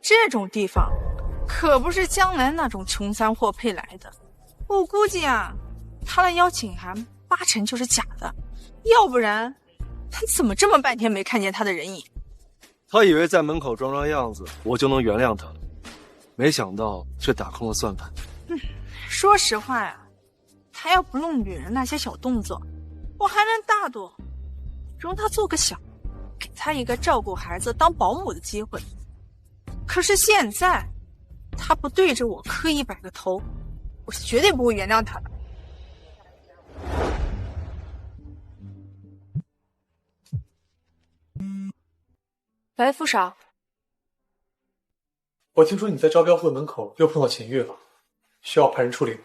这种地方可不是江南那种穷三货配来的，我估计啊，他的邀请函8成就是假的，要不然他怎么这么半天没看见他的人影？他以为在门口装装样子，我就能原谅他了，没想到却打空了算盘。说实话呀，他要不弄女人那些小动作，我还能大度容他做个小，给他一个照顾孩子当保姆的机会。可是现在他不对着我刻意摆个头，我是绝对不会原谅他的。喂，副少，我听说你在招标会门口又碰到秦玉了，需要派人处理吗？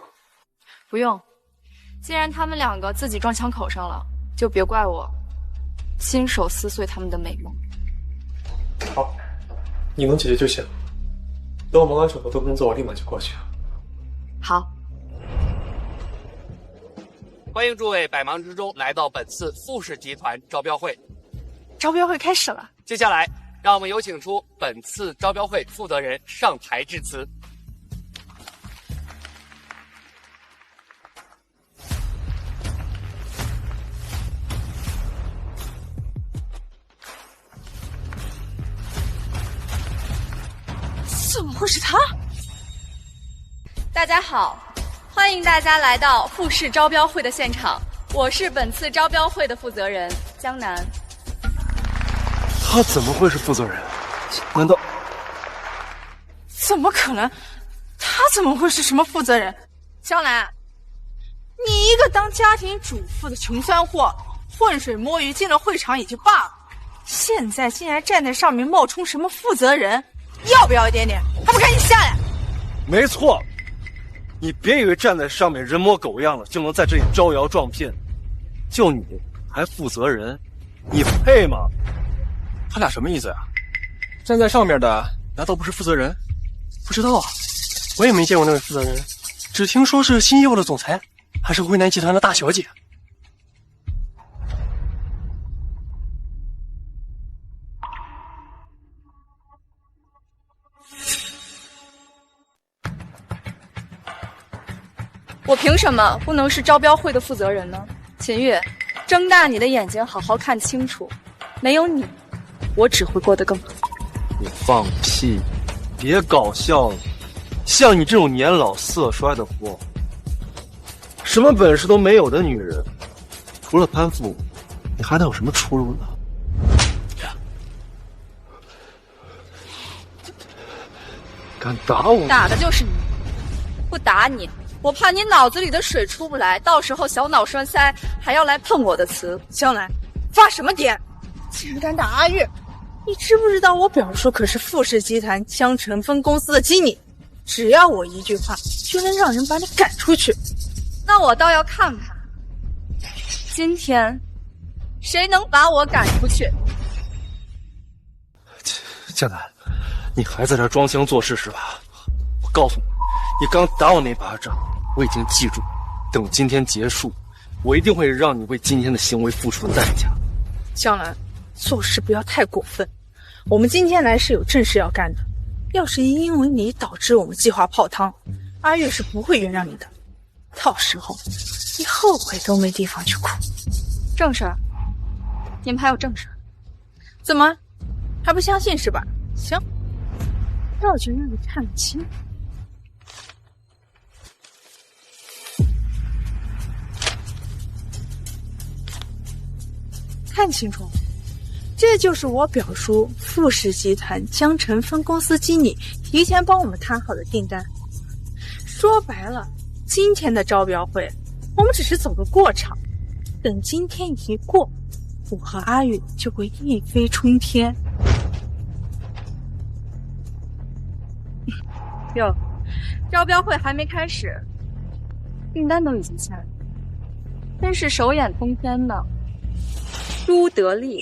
不用，既然他们两个自己撞枪口上了，就别怪我亲手撕碎他们的美梦。好，你能解决就行。等我忙完手头的工作，我立马就过去。好。欢迎诸位百忙之中来到本次富士集团招标会。招标会开始了，接下来让我们有请出本次招标会负责人上台致辞。怎么会是他？大家好，欢迎大家来到富士招标会的现场，我是本次招标会的负责人江南。他怎么会是负责人？难道？怎么可能？他怎么会是什么负责人？江南，你一个当家庭主妇的穷酸货，浑水摸鱼进了会场也就罢了，现在竟然站在上面冒充什么负责人，要不要一点点？还不赶紧下来！没错，你别以为站在上面人模狗样了就能在这里招摇撞骗，就你还负责人，你配吗？他俩什么意思呀？站在上面的难道不是负责人？不知道啊，我也没见过那位负责人，只听说是新业务的总裁，还是威南集团的大小姐。我凭什么不能是招标会的负责人呢？秦玉，睁大你的眼睛，好好看清楚，没有你，我只会过得更好。你放屁！别搞笑了，像你这种年老色衰的货，什么本事都没有的女人，除了攀附，你还能有什么出路呢？敢打我？打的就是你，不打你，我怕你脑子里的水出不来，到时候小脑栓塞还要来碰我的瓷。江南，发什么癫？竟然敢打阿月！你知不知道我表叔可是富士集团江城分公司的经理？只要我一句话，就能让人把你赶出去。那我倒要看看，今天谁能把我赶出去。江南，你还在这装腔作势是吧？我告诉你，你刚打我那巴掌，我已经记住。等今天结束，我一定会让你为今天的行为付出代价。江南，做事不要太过分。我们今天来是有正事要干的。要是因为你导致我们计划泡汤，阿月是不会原谅你的。到时候你后悔都没地方去哭。正事儿？你们还有正事？怎么还不相信是吧？行，那我就让你看清。看清楚，这就是我表叔富士集团江城分公司经理提前帮我们谈好的订单。说白了，今天的招标会我们只是走个过场，等今天一过，我和阿宇就会一飞冲天。哟，招标会还没开始，订单都已经下来，真是手眼通天呢。朱德利，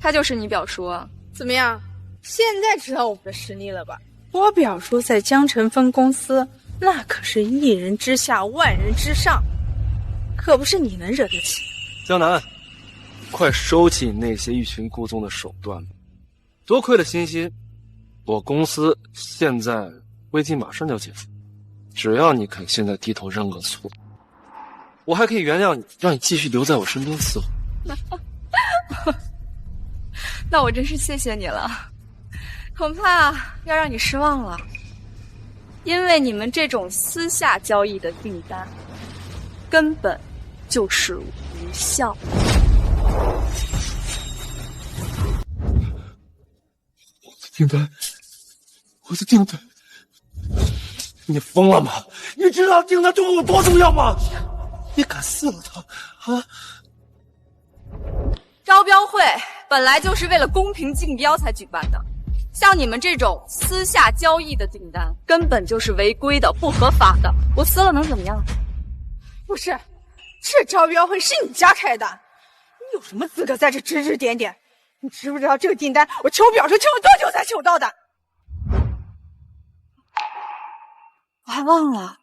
他就是你表叔啊？怎么样，现在知道我们的实力了吧？我表叔在江城分公司，那可是一人之下万人之上，可不是你能惹得起。江南，快收起你那些欲擒故纵的手段吧！多亏了欣欣，我公司现在危机马上就要解除，只要你肯现在低头认个错，我还可以原谅你，让你继续留在我身边伺候。那我真是谢谢你了，恐怕要让你失望了，因为你们这种私下交易的订单，根本就是无效。我的订单，你疯了吗？你知道订单对我有多重要吗？你敢撕了它啊！招标会本来就是为了公平竞标才举办的，像你们这种私下交易的订单，根本就是违规的、不合法的。我撕了能怎么样？不是，这招标会是你家开的，你有什么资格在这指指点点？你知不知道这个订单我求表叔求了多久才求到的？我还忘了，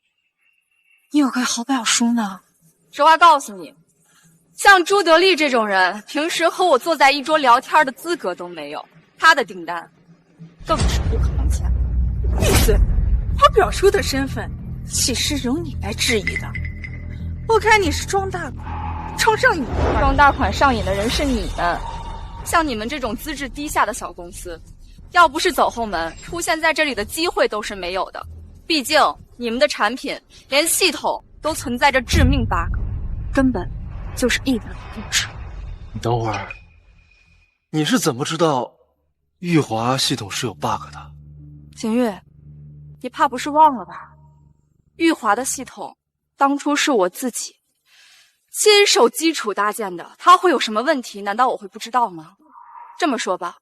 你有个好表叔呢。实话告诉你，像朱德利这种人，平时和我坐在一桌聊天的资格都没有，他的订单更是不可能签。闭嘴！我表叔的身份岂是容你来质疑的？我看你是装大款，装上瘾。装大款上瘾的人是你们，像你们这种资质低下的小公司，要不是走后门，出现在这里的机会都是没有的。毕竟你们的产品连系统都存在着致命 bug， 根本就是一点不值。你等会儿，你是怎么知道玉华系统是有 bug 的？景玉，你怕不是忘了吧？玉华的系统当初是我自己亲手基础搭建的，它会有什么问题？难道我会不知道吗？这么说吧，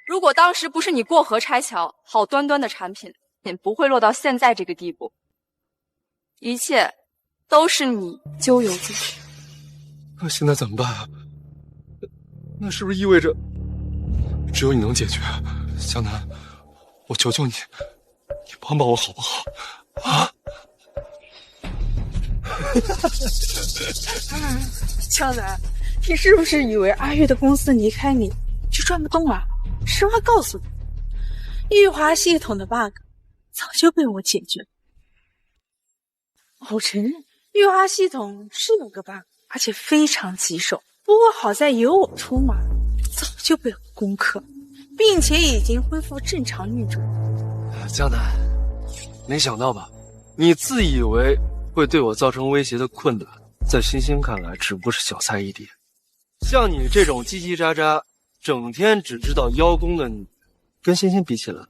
如果当时不是你过河拆桥，好端端的产品也不会落到现在这个地步。一切都是你咎由自取。那现在怎么办啊？那是不是意味着只有你能解决？江南，我求求你，你帮帮我好不好？啊！江南，你是不是以为阿月的公司离开你就转不动了？实话告诉你，玉华系统的 bug 早就被我解决。我承认玉华系统是有个 bug， 而且非常棘手，不过好在有我出马，早就被我攻克，并且已经恢复正常运转。江南，没想到吧？你自以为会对我造成威胁的困难，在欣欣看来只不过是小菜一碟。像你这种叽叽喳喳整天只知道邀功的你，跟欣欣比起来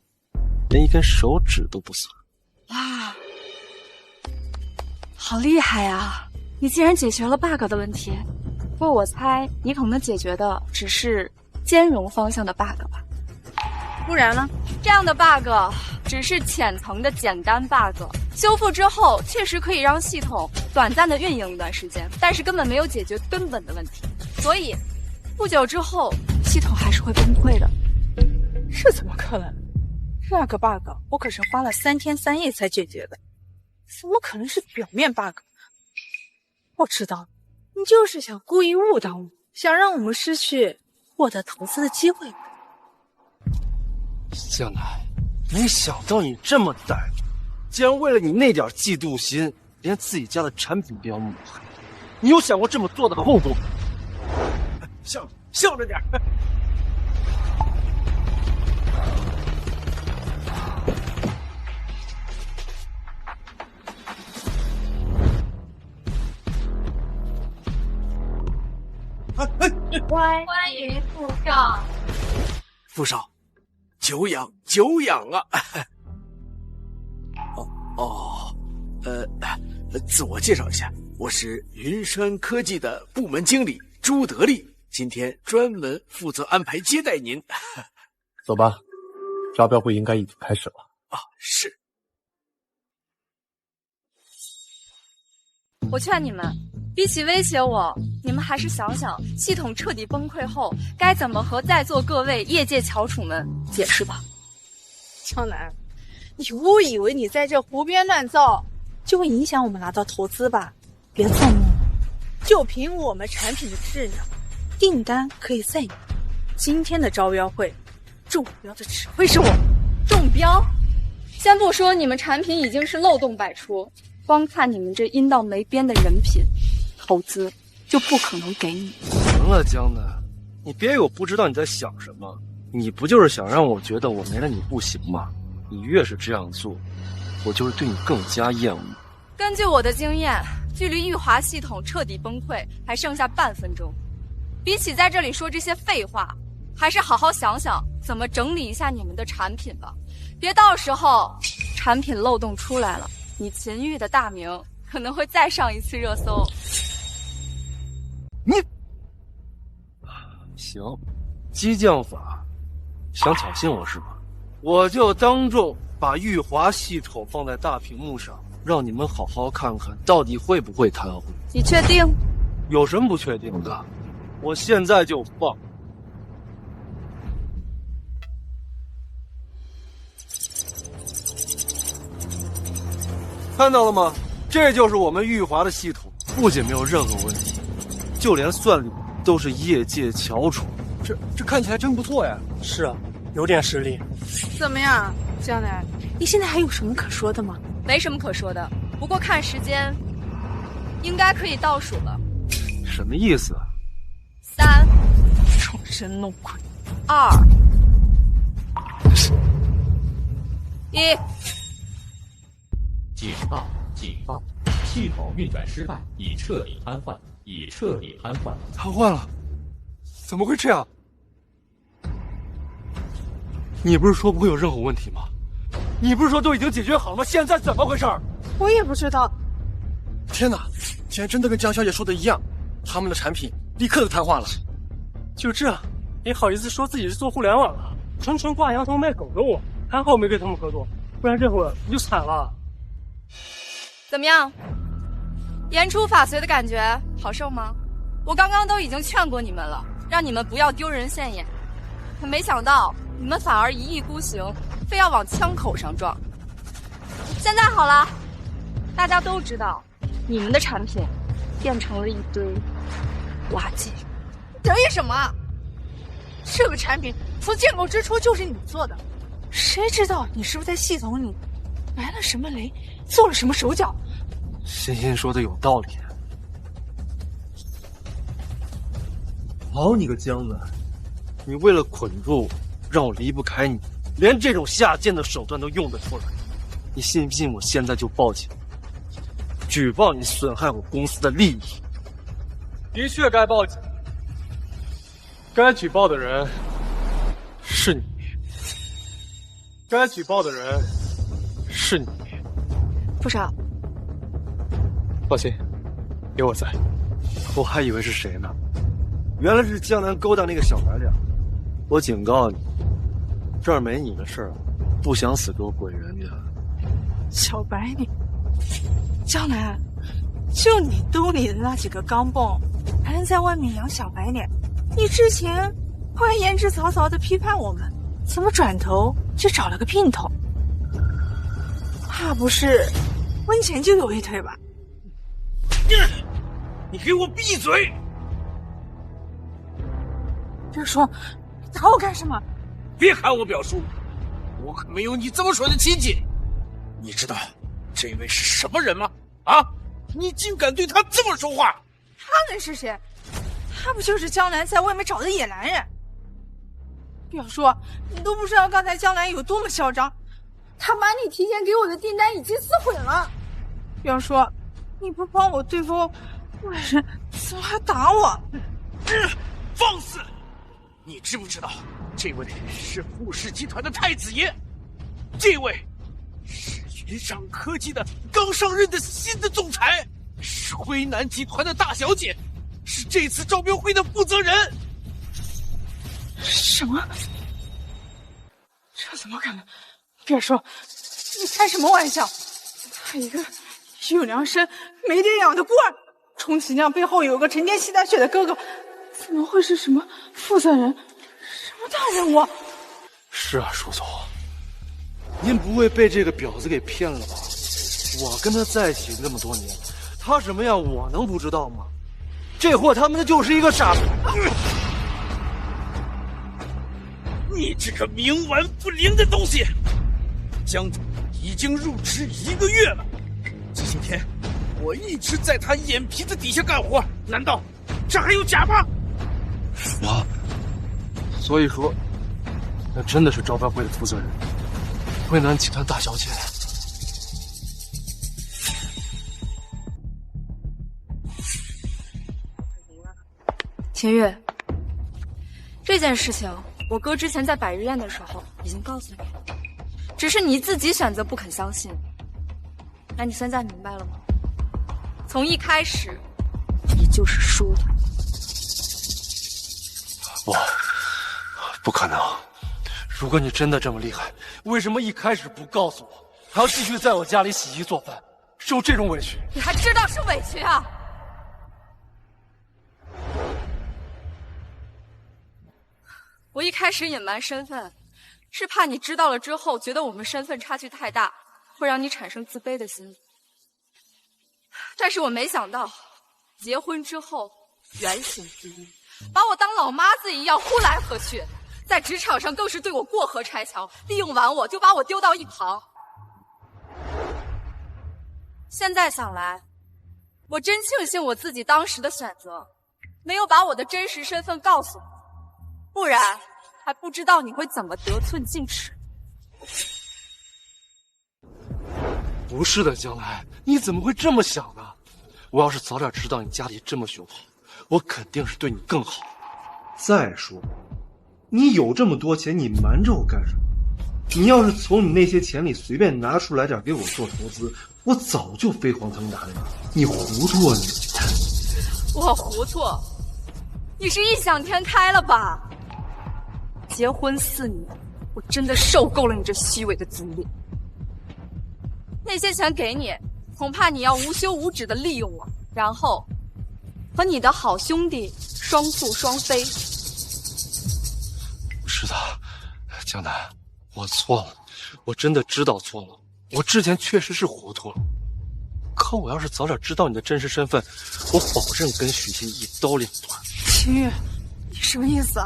连一根手指都不算。哇，好厉害啊！你竟然解决了 bug 的问题。不过我猜你可能解决的只是兼容方向的 bug 吧。不然呢？这样的 bug 只是浅层的简单 bug， 修复之后确实可以让系统短暂的运营一段时间，但是根本没有解决根本的问题，所以不久之后系统还是会崩溃的。这怎么可能？那个 bug 我可是花了3天3夜才解决的，怎么可能是表面 bug？ 我知道了，你就是想故意误导我，想让我们失去获得投资的机会。江南，没想到你这么歹毒，竟然为了你那点嫉妒心，连自己家的产品都要抹黑。你有想过这么做的后果？笑着点。欢迎副少。副少，久仰啊！自我介绍一下，我是云山科技的部门经理朱德利，今天专门负责安排接待您。走吧，招标会应该已经开始了。啊，是。我劝你们，比起威胁我，你们还是想想系统彻底崩溃后该怎么和在座各位业界翘楚们解释吧。江南，你误以为你在这胡编乱造就会影响我们拿到投资吧？别做梦了，就凭我们产品的质量，订单可以在你。今天的招标会，中标的只会是我。中标？先不说你们产品已经是漏洞百出，光看你们这阴道没边的人品，投资就不可能给你。行了，江南，你别以为我不知道你在想什么。你不就是想让我觉得我没了你不行吗？你越是这样做，我就是对你更加厌恶。根据我的经验，距离玉华系统彻底崩溃还剩下半分钟。比起在这里说这些废话，还是好好想想怎么整理一下你们的产品吧。别到时候产品漏洞出来了，你秦玉的大名可能会再上一次热搜。你行，激将法，想挑衅我是吧？我就当众把玉华系统放在大屏幕上，让你们好好看看到底会不会瘫痪。你确定？有什么不确定的？我现在就放。看到了吗？这就是我们玉华的系统，不仅没有任何问题，就连算力都是业界翘楚。这看起来真不错呀。是啊，有点实力。怎么样，江南？你现在还有什么可说的吗？没什么可说的，不过看时间，应该可以倒数了。什么意思？3，众生弄鬼。2，1。警报！警报！系统运转失败，已彻底瘫痪，已彻底瘫痪。瘫痪了？怎么会这样？你不是说不会有任何问题吗？你不是说都已经解决好了吗？现在怎么回事？我也不知道。天哪，竟然真的跟江小姐说的一样，他们的产品立刻就瘫痪了。就这，你好意思说自己是做互联网的？纯纯挂羊头卖狗肉，还好没跟他们合作，不然这会儿你就惨了。怎么样？言出法随的感觉好受吗？我刚刚都已经劝过你们了，让你们不要丢人现眼，可没想到你们反而一意孤行，非要往枪口上撞。现在好了，大家都知道你们的产品变成了一堆垃圾。得意什么？这个产品从建构之初就是你做的，谁知道你是不是在系统里埋了什么雷，做了什么手脚？欣欣说的有道理。好你个江南，你为了捆住我，让我离不开你，连这种下贱的手段都用得出来。你信不信我现在就报警，举报你损害我公司的利益？的确该报警，该举报的人是你，该举报的人是你。副少，放心，有我在。我还以为是谁呢，原来是江南勾搭那个小白脸。我警告你，这儿没你的事儿，不想死给我滚人家！小白脸，江南，就你兜里的那几个钢镚，还能在外面养小白脸？你之前还言之凿凿的批判我们，怎么转头就找了个姘头？怕不是婚前就有一腿吧？你给我闭嘴！别说，你打我干什么？别喊我表叔，我可没有你这么水的亲戚。你知道这位是什么人吗？啊！你竟敢对他这么说话！他能是谁？他不就是江南在外面找的野男人？表叔，你都不知道刚才江南有多么嚣张，他把你提前给我的订单已经撕毁了。表叔，你不帮我对付外人，怎么还打我？放肆！你知不知道，这位是富士集团的太子爷，这位是云上科技的刚上任的新的总裁，是辉南集团的大小姐，是这次招标会的负责人。什么？这怎么可能？别说，你开什么玩笑？他一个有良生没爹养的孤儿，充其量背后有个成天吸他血的哥哥，怎么会是什么负责人？什么大人物？是啊，叔总，您不会被这个婊子给骗了吧？我跟他在一起那么多年，他什么样我能不知道吗？这货他妈的就是一个傻子！你这个冥顽不灵的东西！江总已经入职1个月了，这些天我一直在他眼皮子底下干活，难道这还有假吗？所以说，那真的是招标会的负责人，辉南集团大小姐。秦月，这件事情我哥之前在百日宴的时候已经告诉你了，只是你自己选择不肯相信。那你现在明白了吗？从一开始，你就是输的。不可能！如果你真的这么厉害，为什么一开始不告诉我，还要继续在我家里洗衣做饭，受这种委屈？你还知道是委屈啊？我一开始隐瞒身份，是怕你知道了之后，觉得我们身份差距太大，会让你产生自卑的心理。但是我没想到，结婚之后原形毕露，把我当老妈子一样呼来喝去，在职场上更是对我过河拆桥，利用完我就把我丢到一旁。现在想来，我真庆幸我自己当时的选择，没有把我的真实身份告诉你，不然还不知道你会怎么得寸进尺。不是的，江来，你怎么会这么想呢？我要是早点知道你家里这么雄厚，我肯定是对你更好。再说，你有这么多钱，你瞒着我干什么？你要是从你那些钱里随便拿出来点给我做投资，我早就飞黄腾达了。你糊涂啊你！我糊涂？你是异想天开了吧？结婚4年，我真的受够了你这虚伪的嘴脸。那些钱给你，恐怕你要无休无止的利用我，然后和你的好兄弟双宿双飞。是的，江南，我错了，我真的知道错了，我之前确实是糊涂了。可我要是早点知道你的真实身份，我保证跟许昕一刀两断。秦月，你什么意思？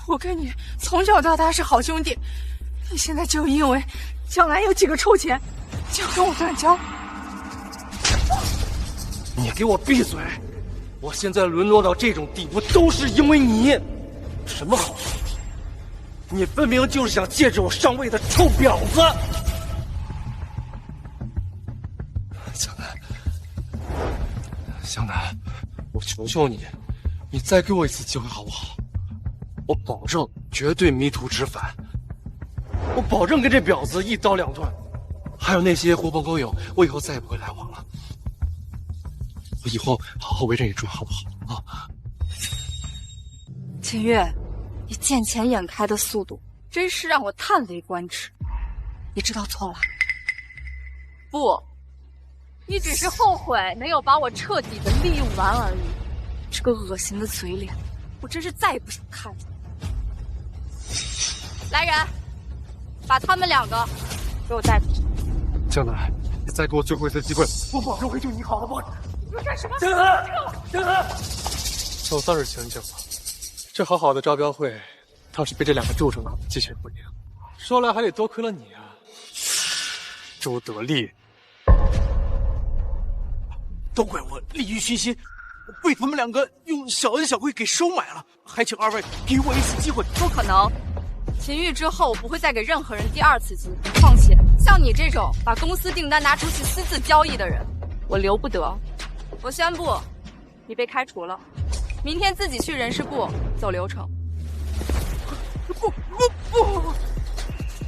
我跟你从小到大是好兄弟，你现在就因为江南有几个臭钱，就跟我断交？你给我闭嘴！我现在沦落到这种地步，都是因为你。什么好兄弟？你分明就是想借着我上位的臭婊子！江南，江南，我求求你，你再给我一次机会好不好？我保证绝对迷途知返，我保证跟这婊子一刀两断。还有那些狐朋狗友，我以后再也不会来往了。我以后好好围着你转，好不好啊？秦月，你见钱眼开的速度，真是让我叹为观止。你知道错了？不，你只是后悔没有把我彻底的利用完而已。这个恶心的嘴脸，我真是再也不想看了。来人，把他们2个给我带出去。江南，你再给我最后一次机会，我保证会对你好，好不好？你们干什么？江南，江南，就算是情景了，这好好的招标会，倒是被这2个蛀虫搞得鸡犬不宁。说来还得多亏了你啊，周得力。都怪我利欲熏心，被他们2个用小恩小惠给收买了，还请2位给我一次机会。不可能，秦玉之后我不会再给任何人第2次机会。况且像你这种把公司订单拿出去私自交易的人，我留不得。我宣布，你被开除了，明天自己去人事部走流程。不，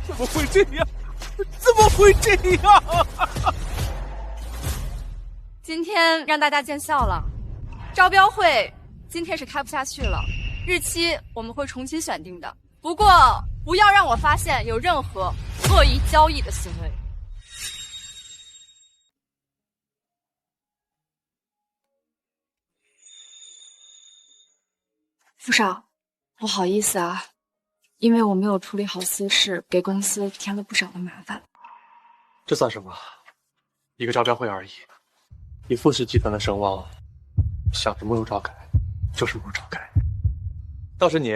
怎么会这样？怎么会这样？今天让大家见笑了，招标会今天是开不下去了，日期我们会重新选定的。不过不要让我发现有任何恶意交易的行为。副少，不好意思啊，因为我没有处理好私事，给公司添了不少的麻烦。这算什么？一个招标会而已。以傅氏集团的声望，想什么时候召开就什么时候召开。倒是你，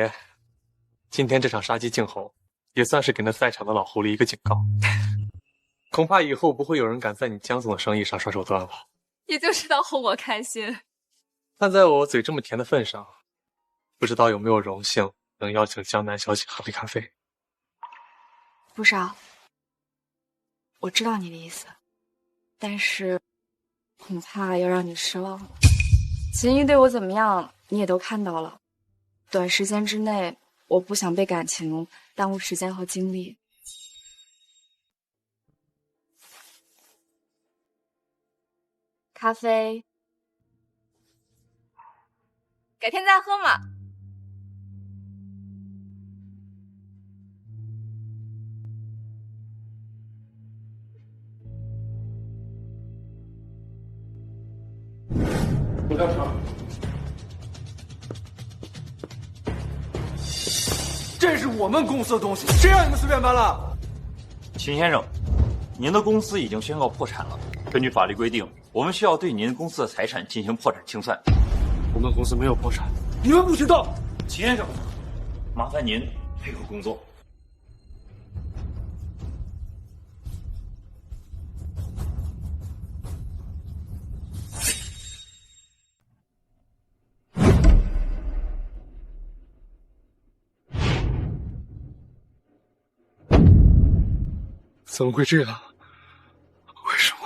今天这场杀鸡儆猴，也算是给那在场的老狐狸一个警告。恐怕以后不会有人敢在你江总的生意上耍手段了。也就知道哄我开心。看在我嘴这么甜的份上，不知道有没有荣幸能邀请江南小姐喝杯咖啡。副少，我知道你的意思，但是恐怕要让你失望了。秦玉对我怎么样，你也都看到了。短时间之内，我不想被感情耽误时间和精力。咖啡，改天再喝嘛。我叫啥？这是我们公司的东西，谁让你们随便搬了？秦先生，您的公司已经宣告破产了。根据法律规定，我们需要对您公司的财产进行破产清算。我们公司没有破产，你们不知道。秦先生，麻烦您配合工作。怎么会这样？为什么？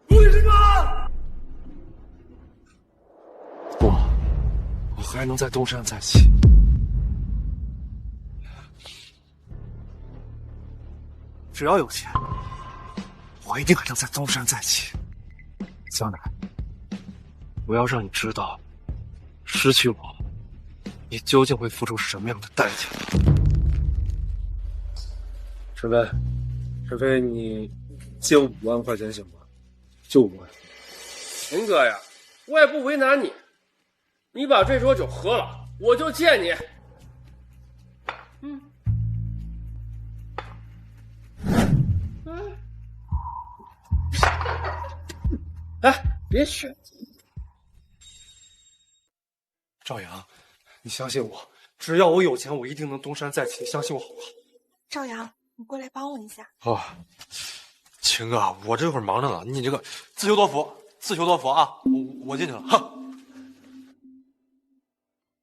为什么？我还能在东山再起。只要有钱，我一定还能在东山再起。江南，我要让你知道，失去我，你究竟会付出什么样的代价。陈飞，陈飞，你借我5万块钱行吗？就5万。秦哥呀，我也不为难你，你把这桌酒喝了，我就借你。哎，别选。赵阳，你相信我，只要我有钱，我一定能东山再起，相信我好不好？赵阳，你过来帮我一下。哦，秦哥，我这会儿忙着呢，你这个自求多福，自求多福啊！我进去了，哈。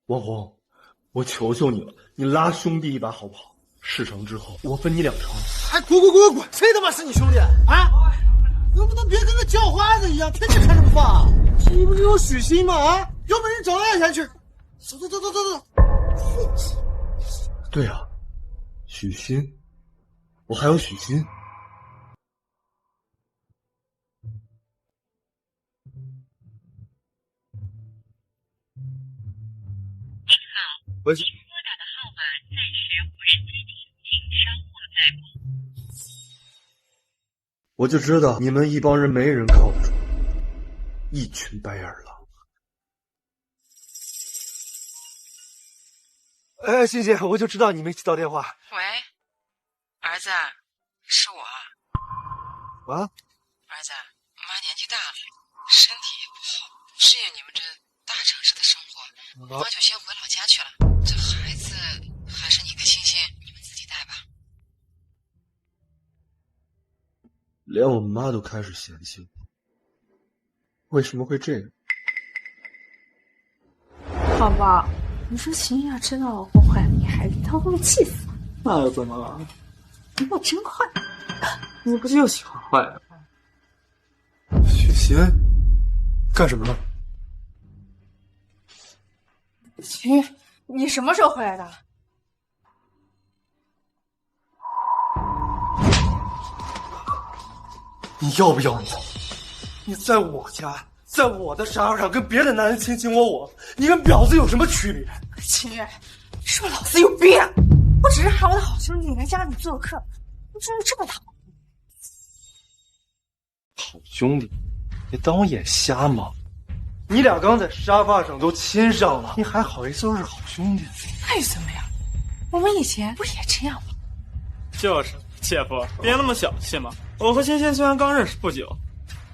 王红，我求求你了，你拉兄弟一把好不好？事成之后，我分你2成。哎，滚！谁他妈是你兄弟啊？能不能别跟个叫花子一样，天天看这么放？你不是有许昕吗？啊，有本事找他钱去！走。对啊，许昕，我还有许昕。喂，我就知道你们一帮人没人靠得住，一群白眼狼。哎，欣欣，我就知道你没接到电话。喂，儿子，是我。啊？儿子，妈年纪大了，身体也不好，不适应你们这大城市的生活，妈就先回老家去了。这孩子还是你跟欣欣你们自己带吧。连我妈都开始嫌弃我，为什么会这样？宝宝，你说秦雅知道我怀了你孩子，她会不会气死？那又怎么了？我真坏。你不就喜欢坏的吗？许昕，干什么呢？秦玉，你什么时候回来的？你要不要命？你在我家，在我的沙发上跟别的男人卿卿我我，你跟婊子有什么区别？秦玉，你是不是脑子有病？我只是喊我的好兄弟来家里做客，你真的这么讨厌？好兄弟，你当我眼瞎吗？你俩刚在沙发上都亲上了，你还好意思说是好兄弟？那又怎么样？我们以前不也这样吗？就是，姐夫，别那么小气嘛。我和欣欣虽然刚认识不久，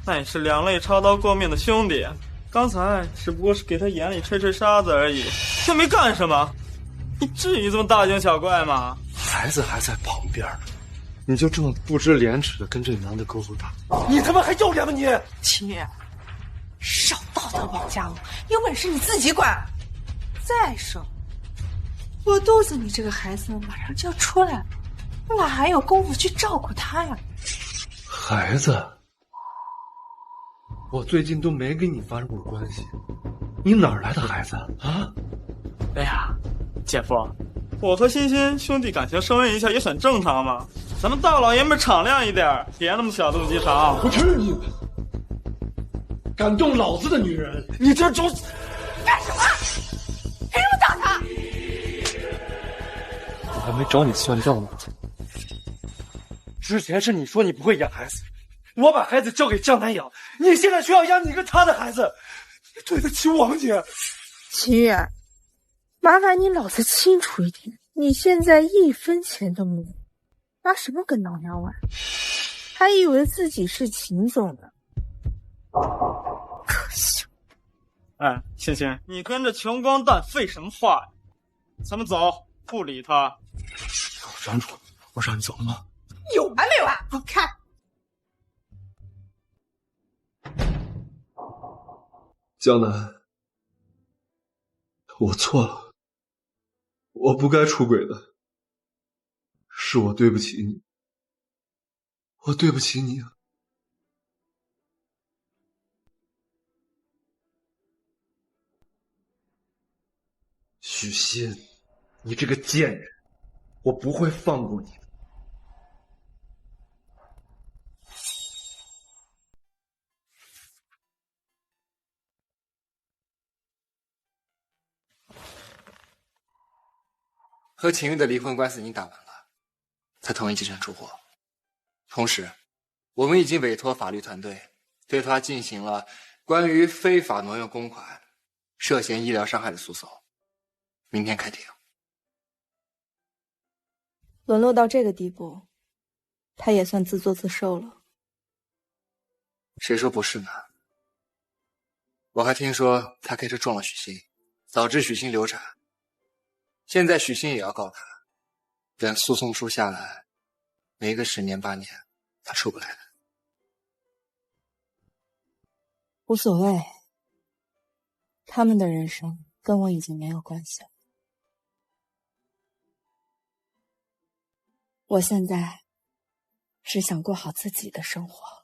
但也是两肋插刀过命的兄弟。刚才只不过是给他眼里吹吹沙子而已，又没干什么。你至于这么大惊小怪吗？孩子还在旁边呢，你就这么不知廉耻的跟这男的勾勾搭，你他妈还要脸吗你？秦玉，少道德绑架我，有本事你自己管。再说，我肚子里这个孩子马上就要出来了，我哪还有功夫去照顾他呀？孩子，我最近都没跟你发生过关系，你哪儿来的孩子啊？哎呀，姐夫，我和欣欣兄弟感情升温一下也很正常嘛。咱们大老爷们敞亮一点，别那么小肚鸡肠。我去你！敢动老子的女人，你这种干什么？凭什么打他？我还没找你算账呢。之前是你说你不会养孩子，我把孩子交给江南养，你现在却要养你跟他的孩子，你对得起我吗你？秦玉，麻烦你脑子清楚一点，你现在一分钱都没有，拿什么跟老娘玩？还以为自己是秦总呢，可笑！哎，欣欣，你跟着穷光蛋废什么话呀？咱们走，不理他。站住！我让你走了吗？有完没完？我看。江南，我错了，我不该出轨的，是我对不起你，我对不起你啊。许昕，你这个贱人，我不会放过你的。和秦玉的离婚官司已经打完了，他同意净身出户。同时，我们已经委托法律团队对他进行了关于非法挪用公款、涉嫌医疗伤害的诉讼，明天开庭。沦落到这个地步，他也算自作自受了。谁说不是呢？我还听说他开车撞了许昕，导致许昕流产。现在许昕也要告他，等诉讼书下来，没个10年8年，他出不来的。无所谓，他们的人生跟我已经没有关系了。我现在只想过好自己的生活。